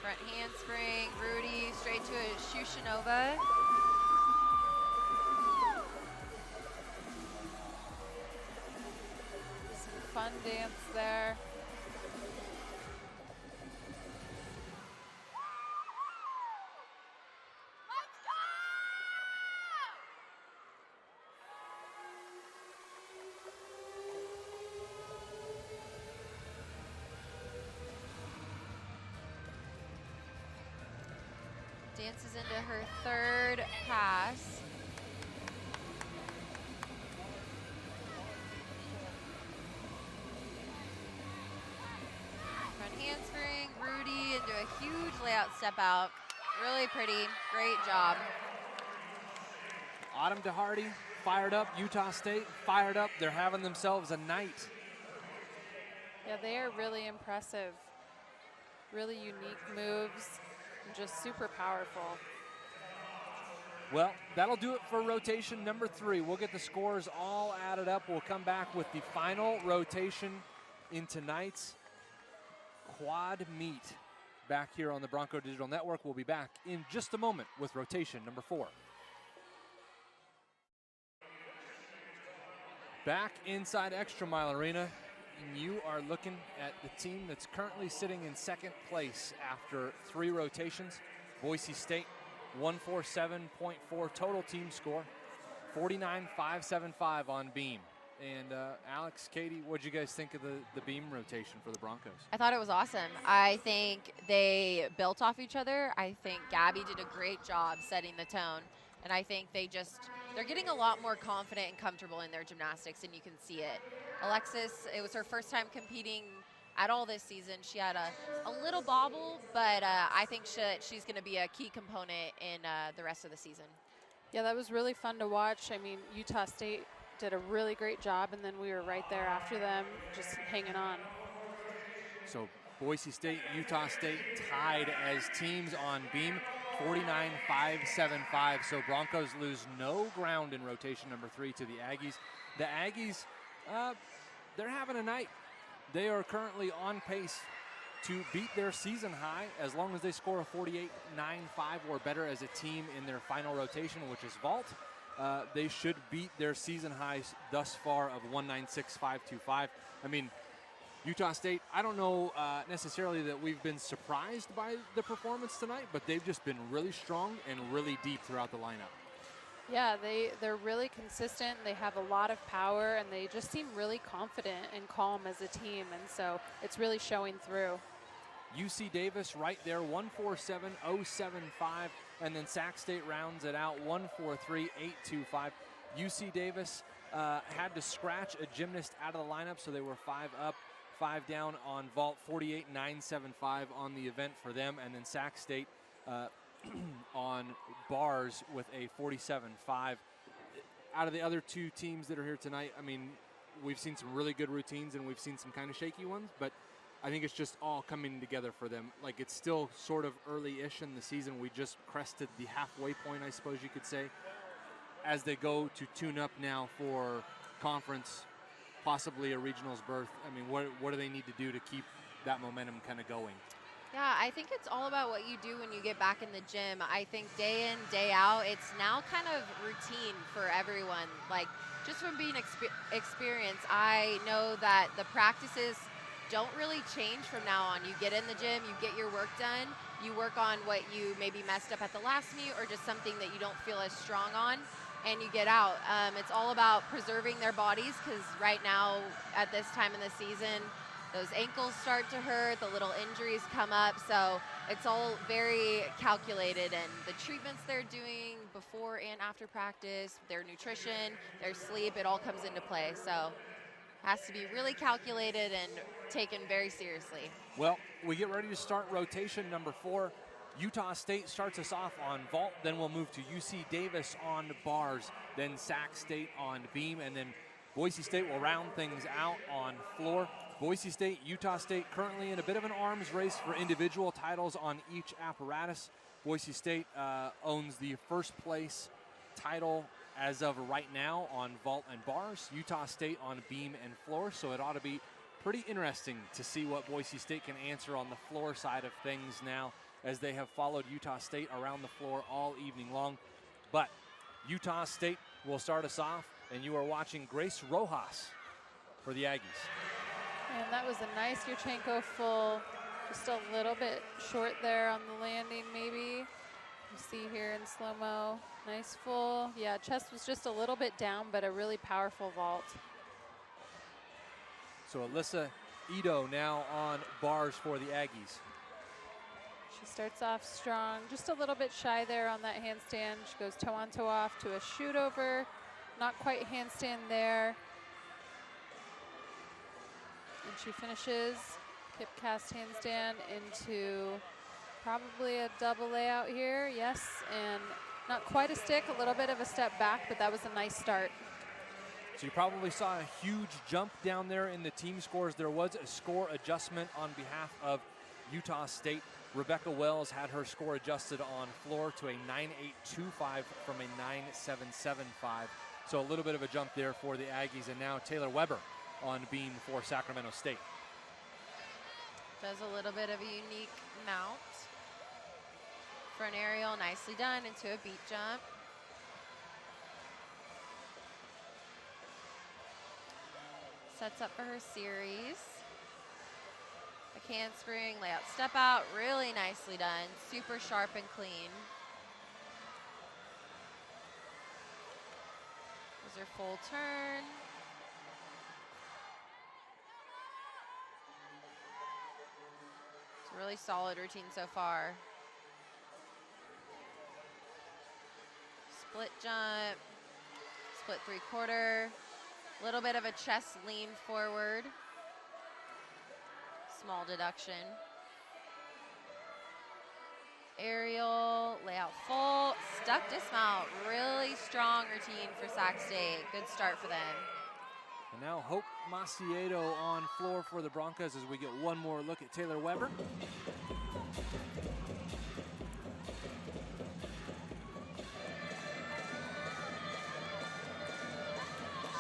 Front handspring, Rudy straight to a Shushinova. Some fun dance there. Dances into her third pass. Front handspring, Rudy into a huge layout step out. Really pretty, great job. Autumn DeHardy fired up, Utah State fired up. They're having themselves a night. Yeah, they are really impressive. Really unique moves. Just super powerful. Well, that'll do it for rotation number 3. We'll get the scores all added up. We'll come back with the final rotation in tonight's quad meet back here on the Bronco Digital Network. We'll be back in just a moment with rotation number 4. Back inside Extra Mile Arena, and you are looking at the team that's currently sitting in second place after 3 rotations. Boise State, 147.4 total team score, 49.575 on beam. And Alex, Katie, what did you guys think of the beam rotation for the Broncos? I thought it was awesome. I think they built off each other. I think Gabby did a great job setting the tone. And I think they're getting a lot more confident and comfortable in their gymnastics, and you can see it. Alexis, it was her first time competing at all this season. She had a little bobble, but I think she's going to be a key component in the rest of the season. Yeah, that was really fun to watch. I mean, Utah State did a really great job, and then we were right there after them, just hanging on. So Boise State, Utah State tied as teams on beam, 49-5-7-5. So Broncos lose no ground in rotation number 3 to the Aggies. The Aggies, they're having a night. They are currently on pace to beat their season high as long as they score a 48-9-5 or better as a team in their final rotation, which is vault. They should beat their season highs thus far of 196-525. I mean, Utah State, I don't know necessarily that we've been surprised by the performance tonight, but they've just been really strong and really deep throughout the lineup. Yeah, they're really consistent. They have a lot of power, and they just seem really confident and calm as a team, and so it's really showing through. UC Davis right there, 147-075, and then Sac State rounds it out, 143-825. UC Davis had to scratch a gymnast out of the lineup, so they were 5 up, 5 down on vault, 48-975 on the event for them, and then Sac State on bars with a 47-5. Out of the other 2 teams that are here tonight, I mean, we've seen some really good routines and we've seen some kind of shaky ones, but I think it's just all coming together for them. Like, it's still sort of early-ish in the season. We just crested the halfway point, I suppose you could say, as they go to tune up now for conference, possibly a regionals berth. I mean, what do they need to do to keep that momentum kind of going? Yeah, I think it's all about what you do when you get back in the gym. I think day in, day out, it's now kind of routine for everyone. Like, just from being experienced, I know that the practices don't really change from now on. You get in the gym, you get your work done, you work on what you maybe messed up at the last meet or just something that you don't feel as strong on, and you get out. It's all about preserving their bodies, because right now at this time in the season, those ankles start to hurt, the little injuries come up, so it's all very calculated, and the treatments they're doing before and after practice, their nutrition, their sleep, it all comes into play. So has to be really calculated and taken very seriously. Well, we get ready to start rotation number 4. Utah State starts us off on vault, then we'll move to UC Davis on bars, then Sac State on beam, and then Boise State will round things out on floor. Boise State, Utah State currently in a bit of an arms race for individual titles on each apparatus. Boise State owns the first place title as of right now on vault and bars. Utah State on beam and floor, so it ought to be pretty interesting to see what Boise State can answer on the floor side of things now, as they have followed Utah State around the floor all evening long. But Utah State will start us off, and you are watching Grace Rojas for the Aggies. And that was a nice Yurchenko full, just a little bit short there on the landing maybe. You see here in slow-mo, nice full. Yeah, chest was just a little bit down, but a really powerful vault. So Alyssa Ito now on bars for the Aggies. She starts off strong, just a little bit shy there on that handstand. She goes toe on toe off to a shoot over, not quite handstand there. And she finishes hip cast handstand into probably a double layout here, yes, and not quite a stick, a little bit of a step back, but that was a nice start. So you probably saw a huge jump down there in the team scores. There was a score adjustment on behalf of Utah State. Rebecca Wells had her score adjusted on floor to a 9.825 from a 9.775. So a little bit of a jump there for the Aggies. And now Taylor Weber on beam for Sacramento State. Does a little bit of a unique mount. Front aerial, nicely done, into a beat jump. Sets up for her series. A handspring, layout, step out, really nicely done. Super sharp and clean. There's her full turn. It's a really solid routine so far. Split jump, split 3/4, a little bit of a chest lean forward, small deduction. Aerial, layout full, duck dismount. Really strong routine for Sac State. Good start for them. And now Hope Maciedo on floor for the Broncos as we get one more look at Taylor Weber.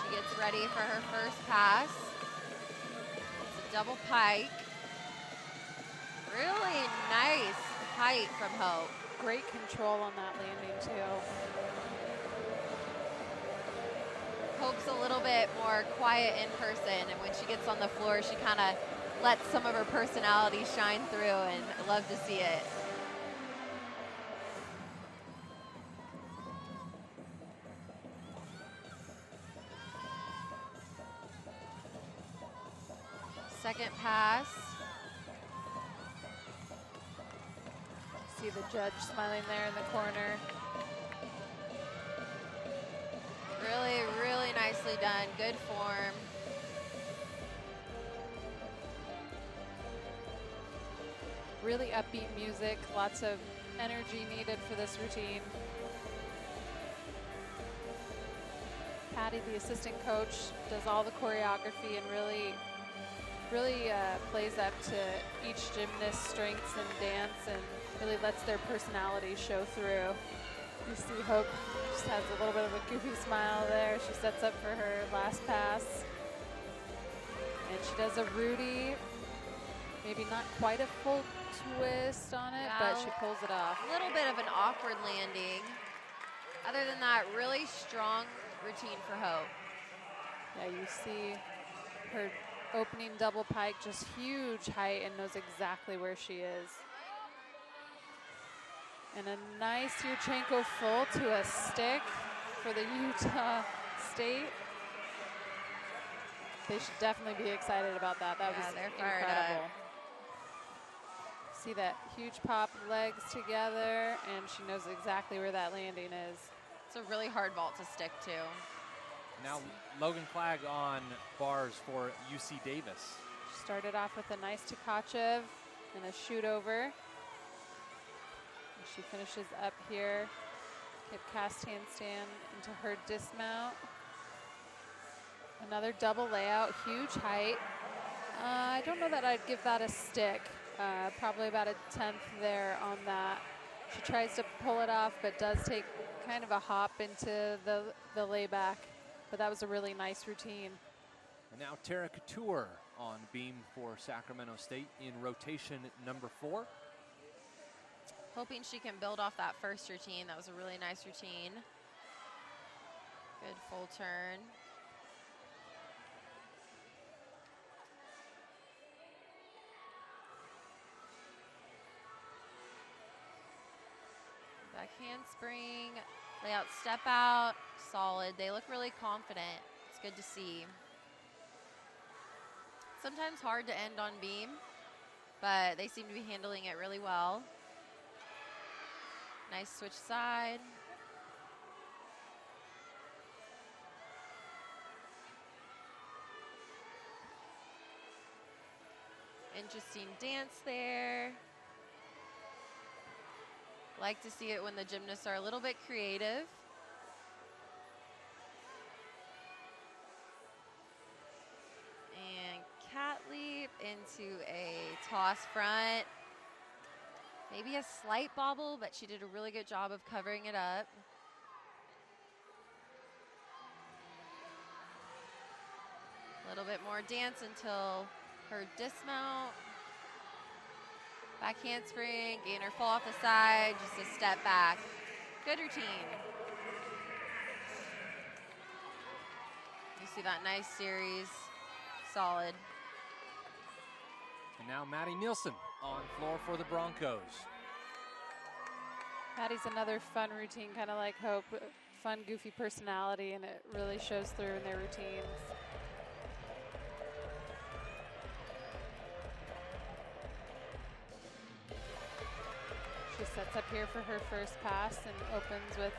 She gets ready for her first pass. It's a double pike. Really nice height from Hope. Great control on that landing too. Hope's a little bit more quiet in person, and when she gets on the floor, she kind of lets some of her personality shine through, and I love to see it. Second pass. See the judge smiling there in the corner. Really, really nicely done. Good form. Really upbeat music, lots of energy needed for this routine. Patty, the assistant coach, does all the choreography and really plays up to each gymnast's strengths and dance, and really lets their personality show through. You see Hope just has a little bit of a goofy smile there. She sets up for her last pass. And she does a Rudy, maybe not quite a full twist on it, but she pulls it off. A little bit of an awkward landing. Other than that, really strong routine for Hope. Yeah, you see her opening double pike, just huge height, and knows exactly where she is. And a nice Yurchenko full to a stick for the Utah State. They should definitely be excited about that. That was incredible. See that huge pop, legs together, and she knows exactly where that landing is. It's a really hard vault to stick to. Now Logan Clegg on bars for UC Davis. She started off with a nice Tkachev and a shoot over. She finishes up here, hip cast handstand into her dismount. Another double layout, huge height. I don't know that I'd give that a stick. Probably about a 10th there on that. She tries to pull it off, but does take kind of a hop into the layback. But that was a really nice routine. And now Tara Couture on beam for Sacramento State in rotation number 4. Hoping she can build off that first routine. That was a really nice routine. Good full turn. Back handspring, layout step out, solid. They look really confident. It's good to see. Sometimes hard to end on beam, but they seem to be handling it really well. Nice switch side. Interesting dance there. Like to see it when the gymnasts are a little bit creative. And cat leap into a toss front. Maybe a slight bobble, but she did a really good job of covering it up. A little bit more dance until her dismount. Back handspring, gainer fall off the side, just a step back. Good routine. You see that nice series, solid. And now Maddie Nielsen on floor for the Broncos. Maddie's another fun routine, kind of like Hope. Fun, goofy personality, and it really shows through in their routines. She sets up here for her first pass and opens with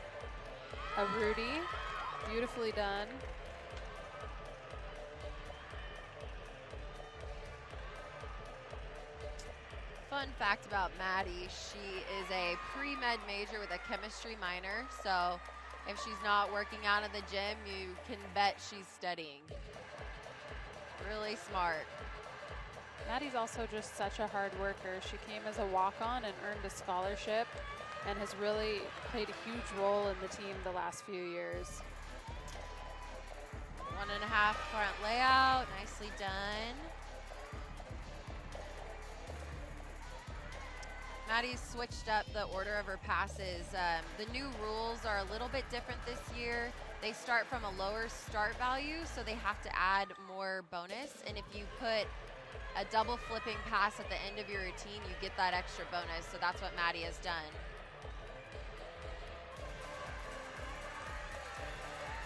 a Rudy. Beautifully done. fun fact about Maddie, she is a pre-med major with a chemistry minor, so if she's not working out in the gym, you can bet she's studying. Really smart. Maddie's also just such a hard worker. She came as a walk-on and earned a scholarship and has really played a huge role in the team the last few years. 1.5 front layout, nicely done. Maddie's switched up the order of her passes. The new rules are a little bit different this year. They start from a lower start value, so they have to add more bonus. And if you put a double flipping pass at the end of your routine, you get that extra bonus. So that's what Maddie has done.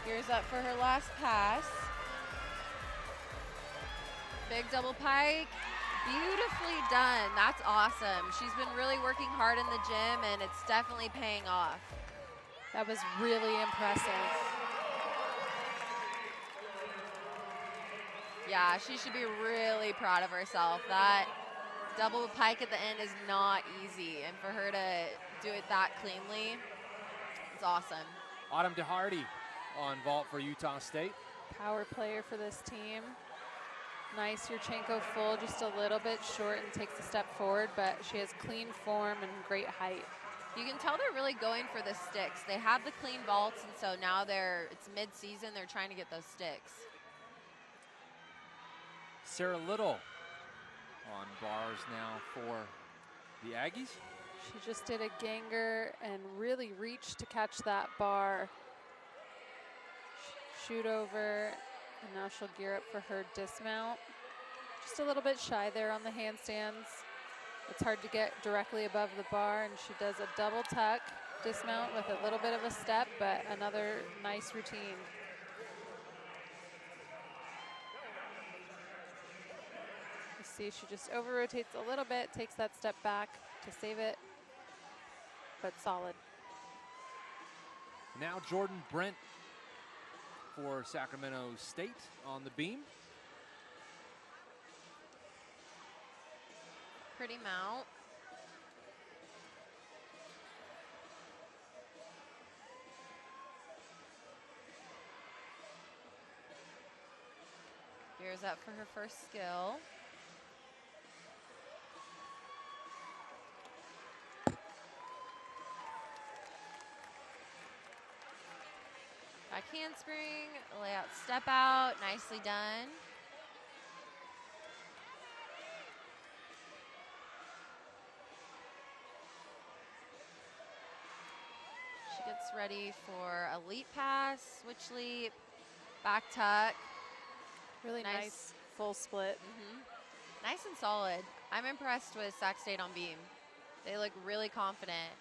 Gears up for her last pass. Big double pike. Beautifully done. That's awesome. She's been really working hard in the gym, and it's definitely paying off. That was really impressive. Yeah, she should be really proud of herself. That double pike at the end is not easy, and for her to do it that cleanly, it's awesome. Autumn DeHardy on vault for Utah State. Power player for this team. Nice Yurchenko full, just a little bit short and takes a step forward, but she has clean form and great height. You can tell they're really going for the sticks. They have the clean vaults, and so now it's mid-season, they're trying to get those sticks. Sarah Little on bars now for the Aggies. She just did a ganger and really reached to catch that bar. Shoot over, and now she'll gear up for her dismount. Just a little bit shy there on the handstands. It's hard to get directly above the bar, and she does a double tuck dismount with a little bit of a step, but another nice routine. You see she just over-rotates a little bit, takes that step back to save it, but solid. Now Jordan Brent for Sacramento State on the beam. Pretty mount. Gears up for her first skill. Back handspring, layout step out, nicely done. She gets ready for a leap pass, switch leap, back tuck. Really nice full split. Nice and solid. I'm impressed with Sac State on beam. They look really confident.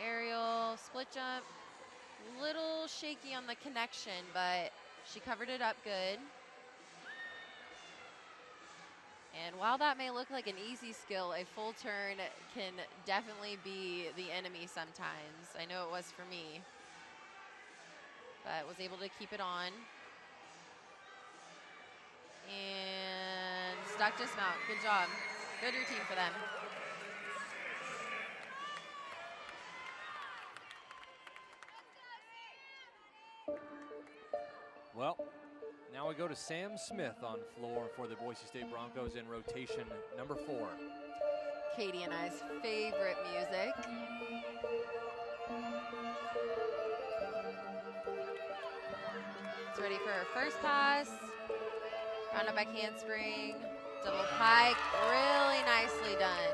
Aerial, split jump, little shaky on the connection, but she covered it up good. And while that may look like an easy skill, a full turn can definitely be the enemy sometimes. I know it was for me, but was able to keep it on. And stuck dismount, good job. Good routine for them. Well, now we go to Sam Smith on floor for the Boise State Broncos in rotation number 4. Katie and I's favorite music. It's ready for her first pass. Round up back handspring, double pike, really nicely done.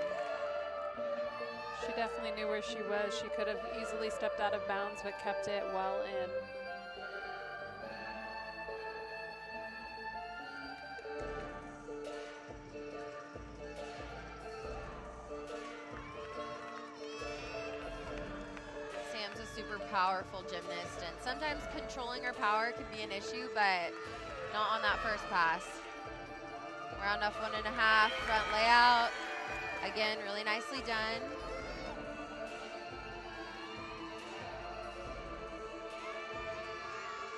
She definitely knew where she was. She could have easily stepped out of bounds, but kept it well in. Super powerful gymnast, and sometimes controlling her power can be an issue, but not on that first pass. Round off 1.5, front layout. Again, really nicely done.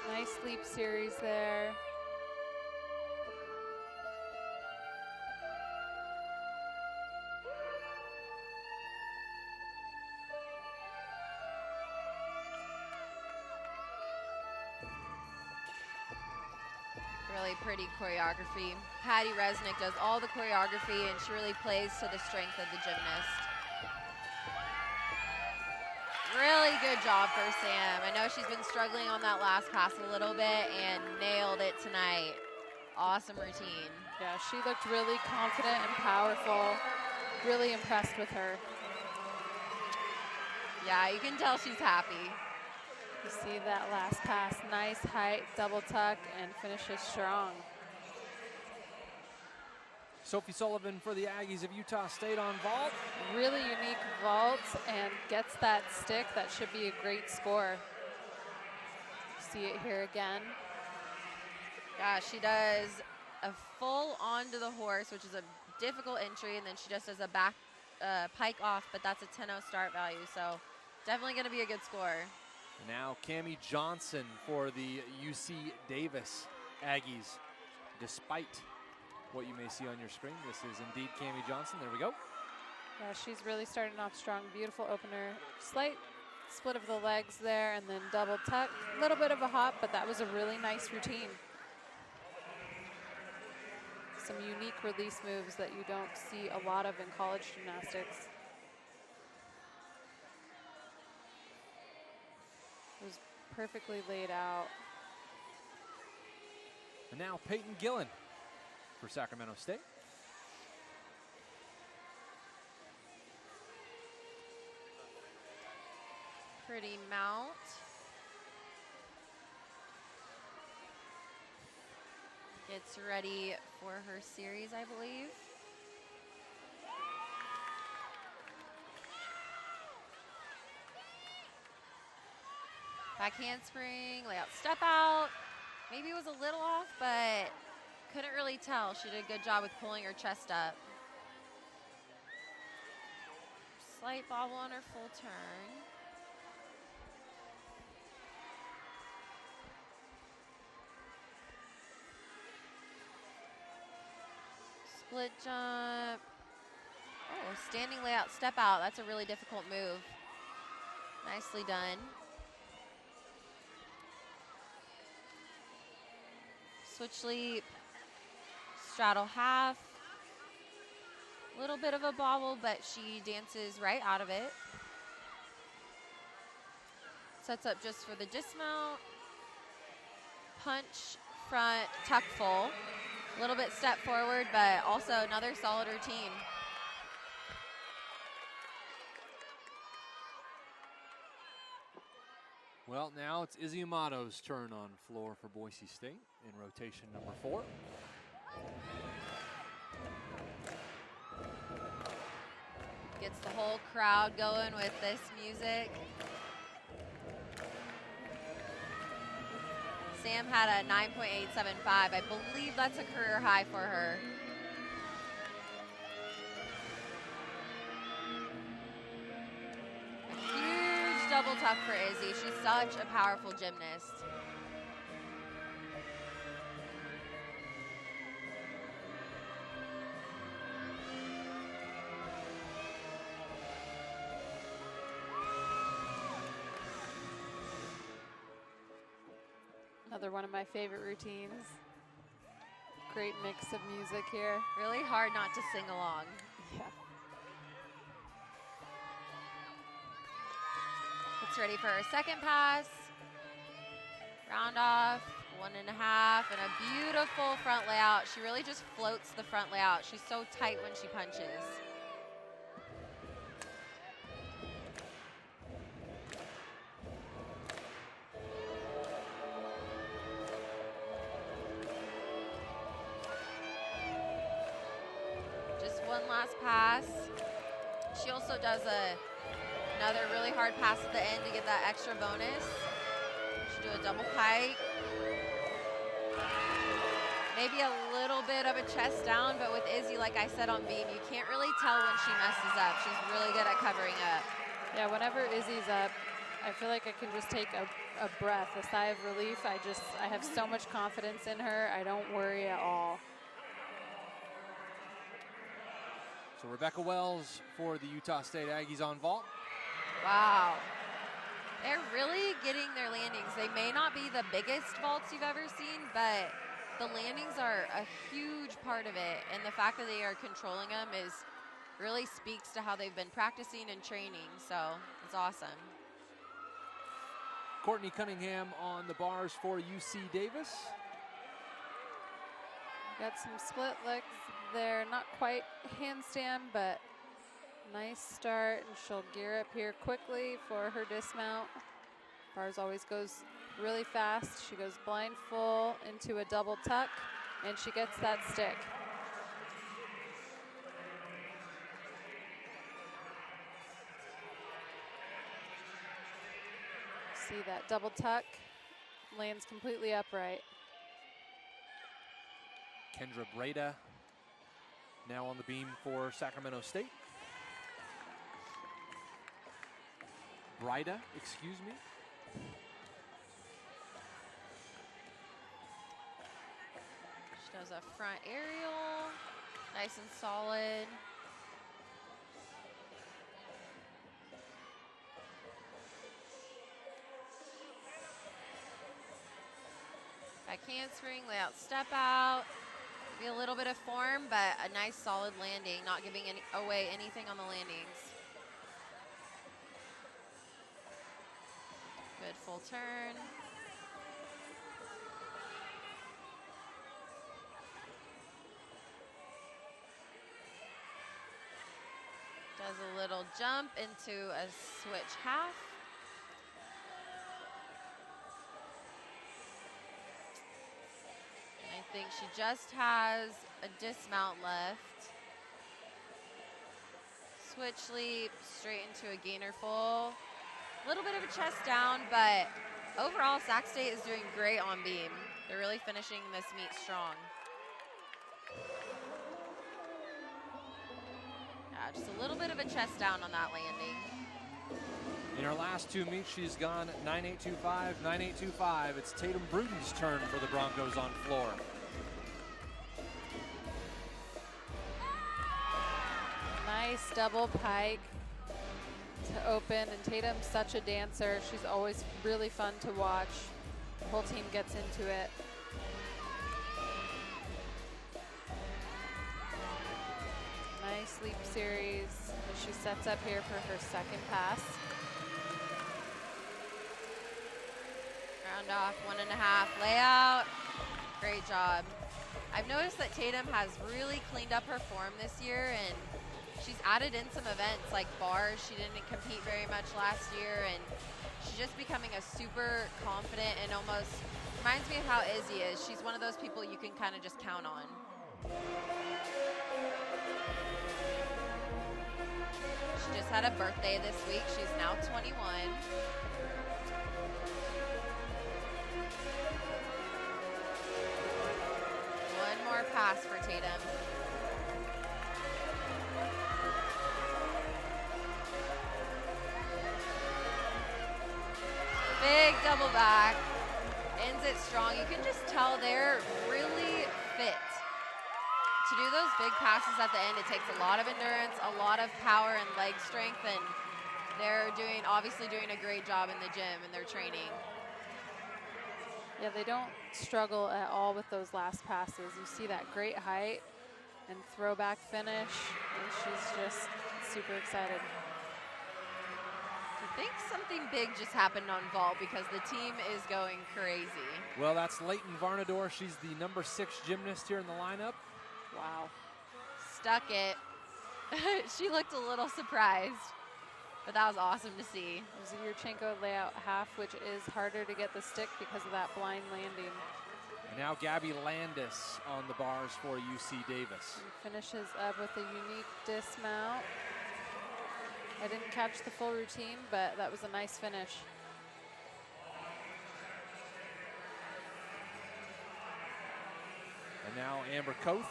Nice leap series there. really pretty choreography. Patty Resnick does all the choreography, and she really plays to the strength of the gymnast. Really good job for Sam. I know she's been struggling on that last pass a little bit and nailed it tonight. Awesome routine. Yeah, she looked really confident and powerful. Really impressed with her. Yeah, you can tell she's happy. You see that last pass, nice height, double tuck, and finishes strong. Sophie Sullivan for the Aggies of Utah State on vault. Really unique vault and gets that stick. That should be a great score. See it here again. Yeah, she does a full onto the horse, which is a difficult entry, and then she just does a back pike off, but that's a 10-0 start value, so definitely going to be a good score. Now Cammie Johnson for the UC Davis Aggies. Despite what you may see on your screen, this is indeed Cammie Johnson. There we go. Yeah, she's really starting off strong. Beautiful opener. Slight split of the legs there, and then double tuck. A little bit of a hop, but that was a really nice routine. Some unique release moves that you don't see a lot of in college gymnastics. It was perfectly laid out. And now Peyton Gillen for Sacramento State. Pretty mount. Gets ready for her series, I believe. Back handspring, layout step out. Maybe it was a little off, but couldn't really tell. She did a good job with pulling her chest up. Slight bobble on her full turn. Split jump. Oh, standing layout step out. That's a really difficult move. Nicely done. Switch leap. Straddle half. Little bit of a bobble, but she dances right out of it. Sets up just for the dismount. Punch, front, tuck full. A little bit step forward, but also another solid routine. Well, now it's Izzy Amato's turn on floor for Boise State in rotation number 4. Gets the whole crowd going with this music. Sam had a 9.875. I believe that's a career high for her. A huge double tuck for Izzy. She's such a powerful gymnast. Another one of my favorite routines. Great mix of music here. Really hard not to sing along. Yeah. Gets ready for her second pass. Round off, 1.5, and a beautiful front layout. She really just floats the front layout. She's so tight when she punches. Last pass. She also does another really hard pass at the end to get that extra bonus. She do a double pike. Maybe a little bit of a chest down, but with Izzy, like I said on beam, you can't really tell when she messes up. She's really good at covering up. Yeah, whenever Izzy's up, I feel like I can just take a breath, a sigh of relief. I have so much confidence in her. I don't worry at all. So Rebecca Wells for the Utah State Aggies on vault. Wow. They're really getting their landings. They may not be the biggest vaults you've ever seen, but the landings are a huge part of it, and the fact that they are controlling them really speaks to how they've been practicing and training, so it's awesome. Courtney Cunningham on the bars for UC Davis. Got some split legs there, not quite handstand, but nice start, and she'll gear up here quickly for her dismount. Bars always goes really fast. She goes blind full into a double tuck, and she gets that stick. See that double tuck, lands completely upright. Kendra Breda now on the beam for Sacramento State. Brida, excuse me. She does a front aerial, nice and solid. Back handspring, lay out, step out. Be a little bit of form, but a nice solid landing, not giving away anything on the landings. Good full turn. Does a little jump into a switch half. I think she just has a dismount left. Switch leap, straight into a gainer full. A little bit of a chest down, but overall Sac State is doing great on beam. They're really finishing this meet strong. Yeah, just a little bit of a chest down on that landing. In her last two meets, she's gone 9.825, 9.825. It's Tatum Bruden's turn for the Broncos on floor. Nice double pike to open, and Tatum's such a dancer. She's always really fun to watch. The whole team gets into it. Nice leap series as she sets up here for her second pass. Round off, 1.5 layout. Great job. I've noticed that Tatum has really cleaned up her form this year, and she's added in some events like bars. She didn't compete very much last year, and she's just becoming a super confident and almost reminds me of how Izzy is. She's one of those people you can kind of just count on. She just had a birthday this week. She's now 21. One more pass for Tatum. Big double back, ends it strong. You can just tell they're really fit. To do those big passes at the end, it takes a lot of endurance, a lot of power and leg strength, and they're obviously doing a great job in the gym and their training. Yeah, they don't struggle at all with those last passes. You see that great height and throwback finish, and she's just super excited. I think something big just happened on vault because the team is going crazy. Well, that's Leighton Varnador. She's the number 6 gymnast here in the lineup. Wow. Stuck it. She looked a little surprised, but that was awesome to see. There's a Yurchenko layout half, which is harder to get the stick because of that blind landing. And now Gabby Landis on the bars for UC Davis. And finishes up with a unique dismount. I didn't catch the full routine, but that was a nice finish. And now Amber Koth.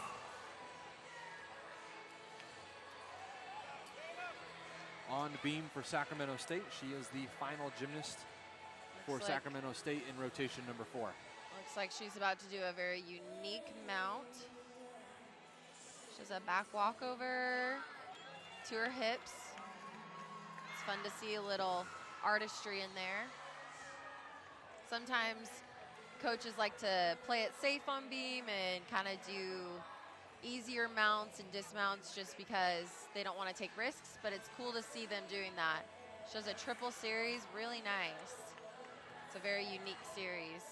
On the beam for Sacramento State. She is the final gymnast for Sacramento State in rotation number 4. Looks like she's about to do a very unique mount. She does a back walkover to her hips. It's fun to see a little artistry in there. Sometimes coaches like to play it safe on beam and kind of do easier mounts and dismounts just because they don't want to take risks, but it's cool to see them doing that. Shows a triple series, really nice. It's a very unique series.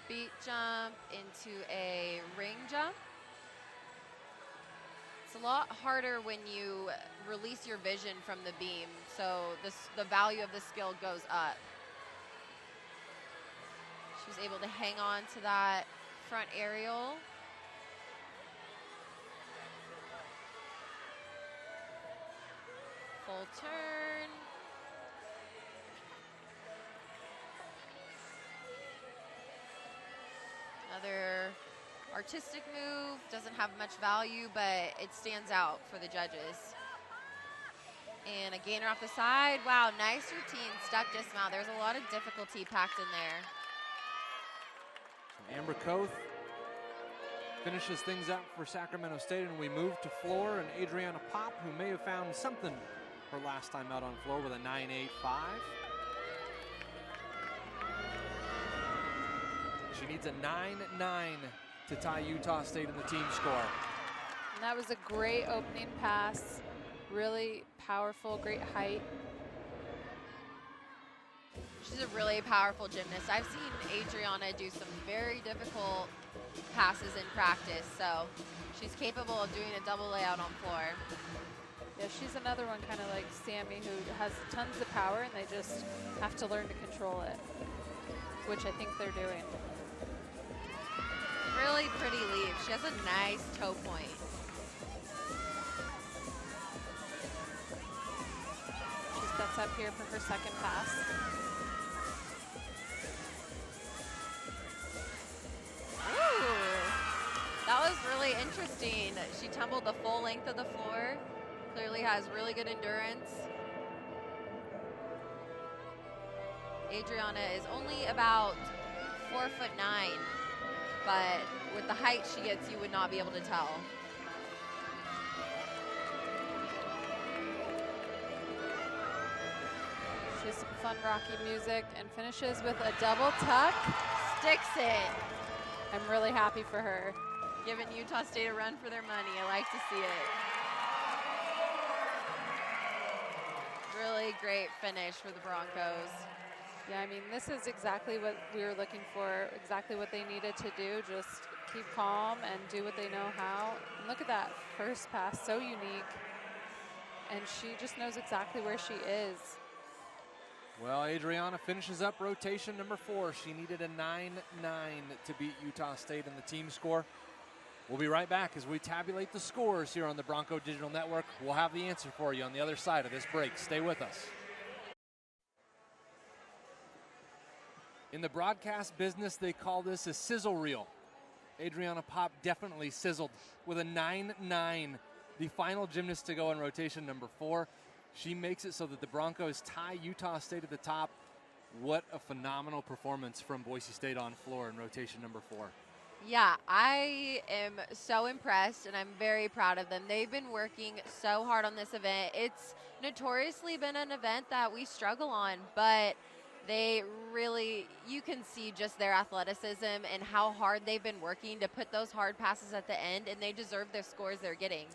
Beat jump into a ring jump. It's a lot harder when you release your vision from the beam, so the value of the skill goes up. She was able to hang on to that front aerial. Full turn. Another artistic move, doesn't have much value, but it stands out for the judges. And a gainer off the side. Wow, nice routine, stuck dismount. There's a lot of difficulty packed in there. So Amber Koth finishes things up for Sacramento State, and we move to floor, and Adriana Pop, who may have found something her last time out on floor with a 9.85. She needs a 9.9 to tie Utah State in the team score. And that was a great opening pass. Really powerful, great height. She's a really powerful gymnast. I've seen Adriana do some very difficult passes in practice, so she's capable of doing a double layout on floor. Yeah, she's another one kind of like Sammy, who has tons of power and they just have to learn to control it, which I think they're doing. Really pretty leap. She has a nice toe point. She sets up here for her second pass. Ooh, that was really interesting. She tumbled the full length of the floor. Clearly has really good endurance. Adriana is only about 4'9", but with the height she gets, you would not be able to tell. She's some fun rocky music and finishes with a double tuck. Sticks it. I'm really happy for her. Giving Utah State a run for their money. I like to see it. Really great finish for the Broncos. Yeah, I mean, this is exactly what we were looking for, exactly what they needed to do. Just keep calm and do what they know how. And look at that first pass, so unique. And she just knows exactly where she is. Well, Adriana finishes up rotation number 4. She needed a 9.9 to beat Utah State in the team score. We'll be right back as we tabulate the scores here on the Bronco Digital Network. We'll have the answer for you on the other side of this break. Stay with us. In the broadcast business, they call this a sizzle reel. Adriana Pop definitely sizzled with a 9.9, the final gymnast to go in rotation number 4. She makes it so that the Broncos tie Utah State at the top. What a phenomenal performance from Boise State on floor in rotation number 4. Yeah, I am so impressed, and I'm very proud of them. They've been working so hard on this event. It's notoriously been an event that we struggle on, but they really, you can see just their athleticism and how hard they've been working to put those hard passes at the end, and they deserve their scores they're getting.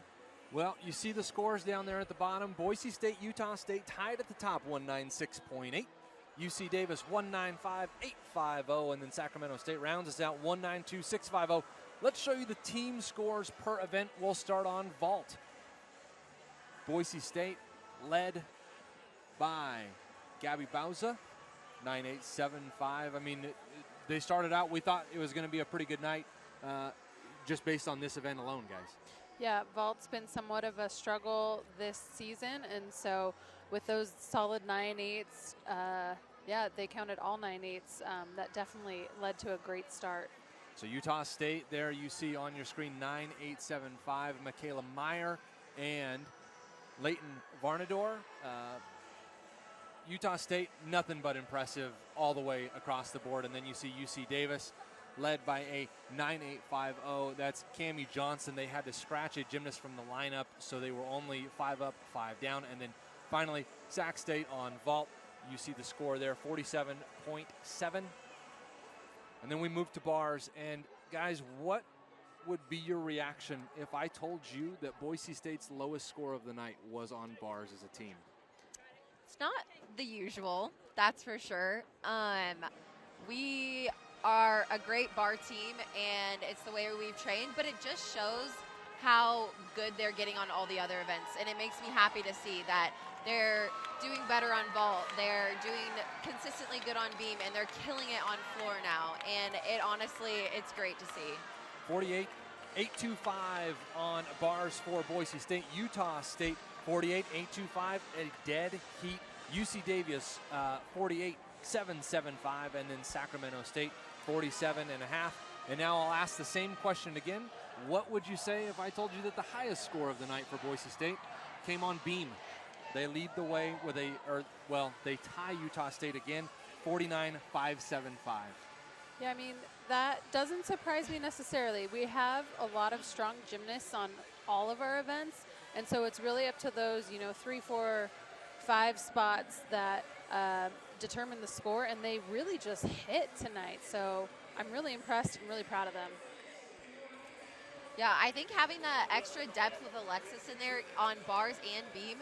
Well, you see the scores down there at the bottom. Boise State, Utah State tied at the top, 196.8. UC Davis, 195.850, and then Sacramento State rounds us out, 192.650. Let's show you the team scores per event. We'll start on vault. Boise State led by Gabby Bauza, 9.875. I mean, they started out, we thought it was going to be a pretty good night just based on this event alone, guys. Yeah, vault's been somewhat of a struggle this season, and so with those solid 9.8s, yeah, they counted all 9.8s. That definitely led to a great start. So Utah State there, you see on your screen 9.875, Michaela Meyer and Leighton Varnador. Utah State, nothing but impressive all the way across the board. And then you see UC Davis, led by a 9.850. That's Cammie Johnson. They had to scratch a gymnast from the lineup, so they were only 5 up, 5 down. And then finally, Sac State on vault. You see the score there, 47.7. And then we move to bars. And guys, what would be your reaction if I told you that Boise State's lowest score of the night was on bars as a team? It's not the usual, that's for sure. We are a great bar team, and it's the way we've trained, but it just shows how good they're getting on all the other events. And it makes me happy to see that they're doing better on vault, they're doing consistently good on beam, and they're killing it on floor now. And it honestly, it's great to see. 48.825 on bars for Boise State. Utah State 48.825, a dead heat. UC Davis 48.775, and then Sacramento State 47.5. And now I'll ask the same question again. What would you say if I told you that the highest score of the night for Boise State came on beam? They lead the way with they tie Utah State again, 49.575. Yeah, I mean, that doesn't surprise me necessarily. We have a lot of strong gymnasts on all of our events, and so it's really up to those, 3, 4, 5 spots that determine the score, and they really just hit tonight. So I'm really impressed and really proud of them. Yeah, I think having that extra depth with Alexis in there on bars and beam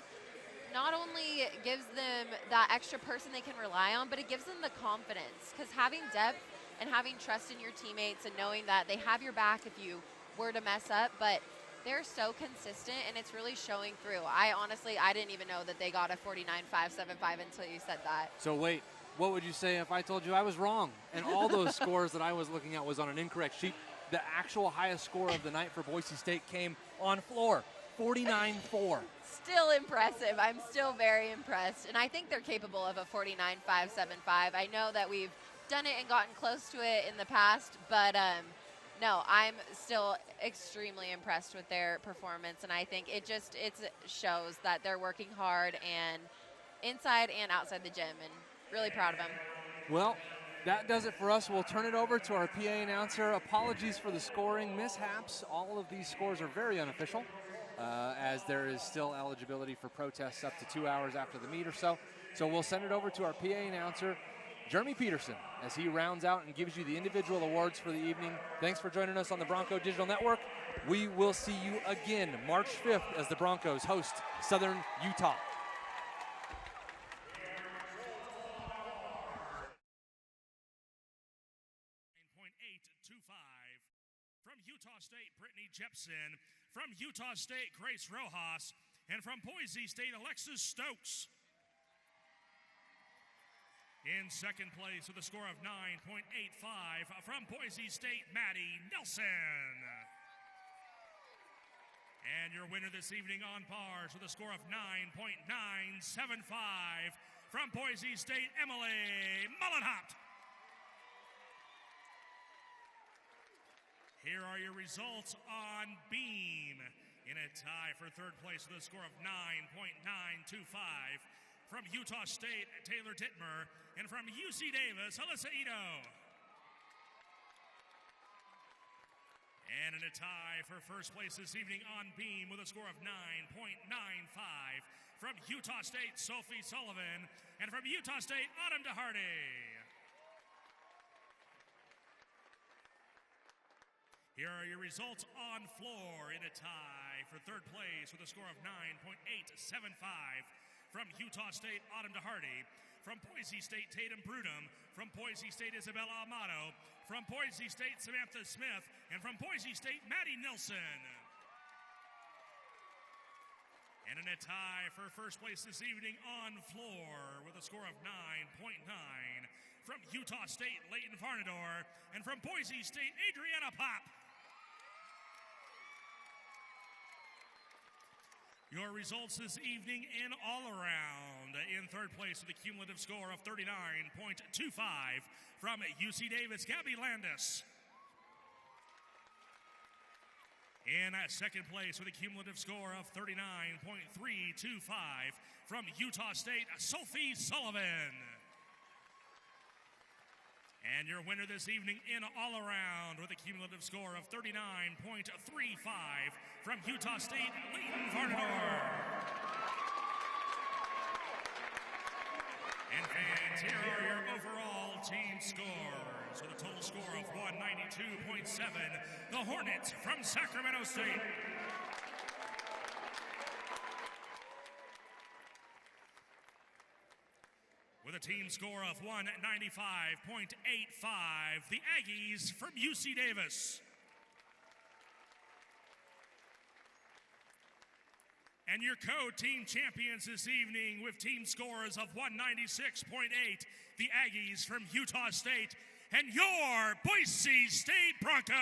not only gives them that extra person they can rely on, but it gives them the confidence, because having depth and having trust in your teammates and knowing that they have your back if you were to mess up, but they're so consistent, and it's really showing through. I didn't even know that they got a 49.575 until you said that. So wait, what would you say if I told you I was wrong and all those scores that I was looking at was on an incorrect sheet? The actual highest score of the night for Boise State came on floor, 49.4. Still impressive. I'm still very impressed, and I think they're capable of a 49.575. I know that we've done it and gotten close to it in the past, but no, I'm still extremely impressed with their performance, and I think it shows that they're working hard and inside and outside the gym, and really proud of them. Well, that does it for us. We'll turn it over to our PA announcer. Apologies for the scoring mishaps. All of these scores are very unofficial, as there is still eligibility for protests up to 2 hours after the meet or so. So we'll send it over to our PA announcer, Jeremy Peterson, as he rounds out and gives you the individual awards for the evening. Thanks for joining us on the Bronco Digital Network. We will see you again March 5th as the Broncos host Southern Utah. From Utah State, Brittany Jepson. From Utah State, Grace Rojas. And from Boise State, Alexis Stokes. In second place with a score of 9.85 from Boise State, Maddie Nelson. And your winner this evening on bars with a score of 9.975 from Boise State, Emily Mullenhopt. Here are your results on beam. In a tie for third place with a score of 9.925 from Utah State, Taylor Dittmer, and from UC Davis, Alyssa Ito. And in a tie for first place this evening on beam with a score of 9.95 from Utah State, Sophie Sullivan, and from Utah State, Autumn DeHardy. Here are your results on floor. In a tie for third place with a score of 9.875 from Utah State, Autumn DeHardy. From Boise State, Tatum Brudum. From Boise State, Isabella Amato. From Boise State, Samantha Smith. And from Boise State, Maddie Nilsson. And in a tie for first place this evening on floor with a score of 9.9 from Utah State, Leighton Farnador. And from Boise State, Adriana Pop. Your results this evening in all around. In third place with a cumulative score of 39.25 from UC Davis, Gabby Landis. In second place with a cumulative score of 39.325 from Utah State, Sophie Sullivan. And your winner this evening in all around with a cumulative score of 39.35 from Utah State, Leighton Varnador. And fans, here are your overall team scores. With a total score of 192.7, the Hornets from Sacramento State. With a team score of 195.85, the Aggies from UC Davis. And your co-team champions this evening with team scores of 196.8, the Aggies from Utah State, and your Boise State Broncos.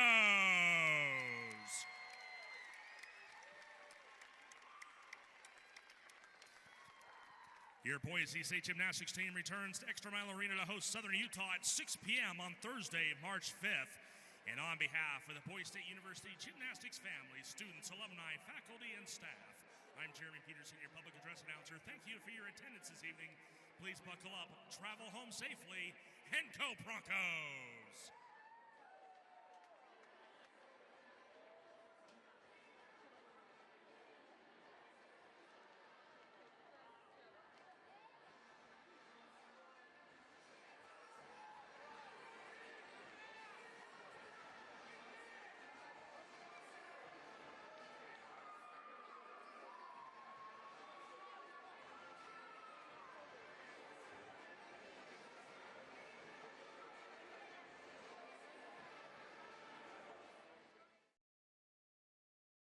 Your Boise State gymnastics team returns to Extra Mile Arena to host Southern Utah at 6 p.m. on Thursday, March 5th. And on behalf of the Boise State University gymnastics family, students, alumni, faculty, and staff, I'm Jeremy Peterson, your public address announcer. Thank you for your attendance this evening. Please buckle up, travel home safely, and go Broncos!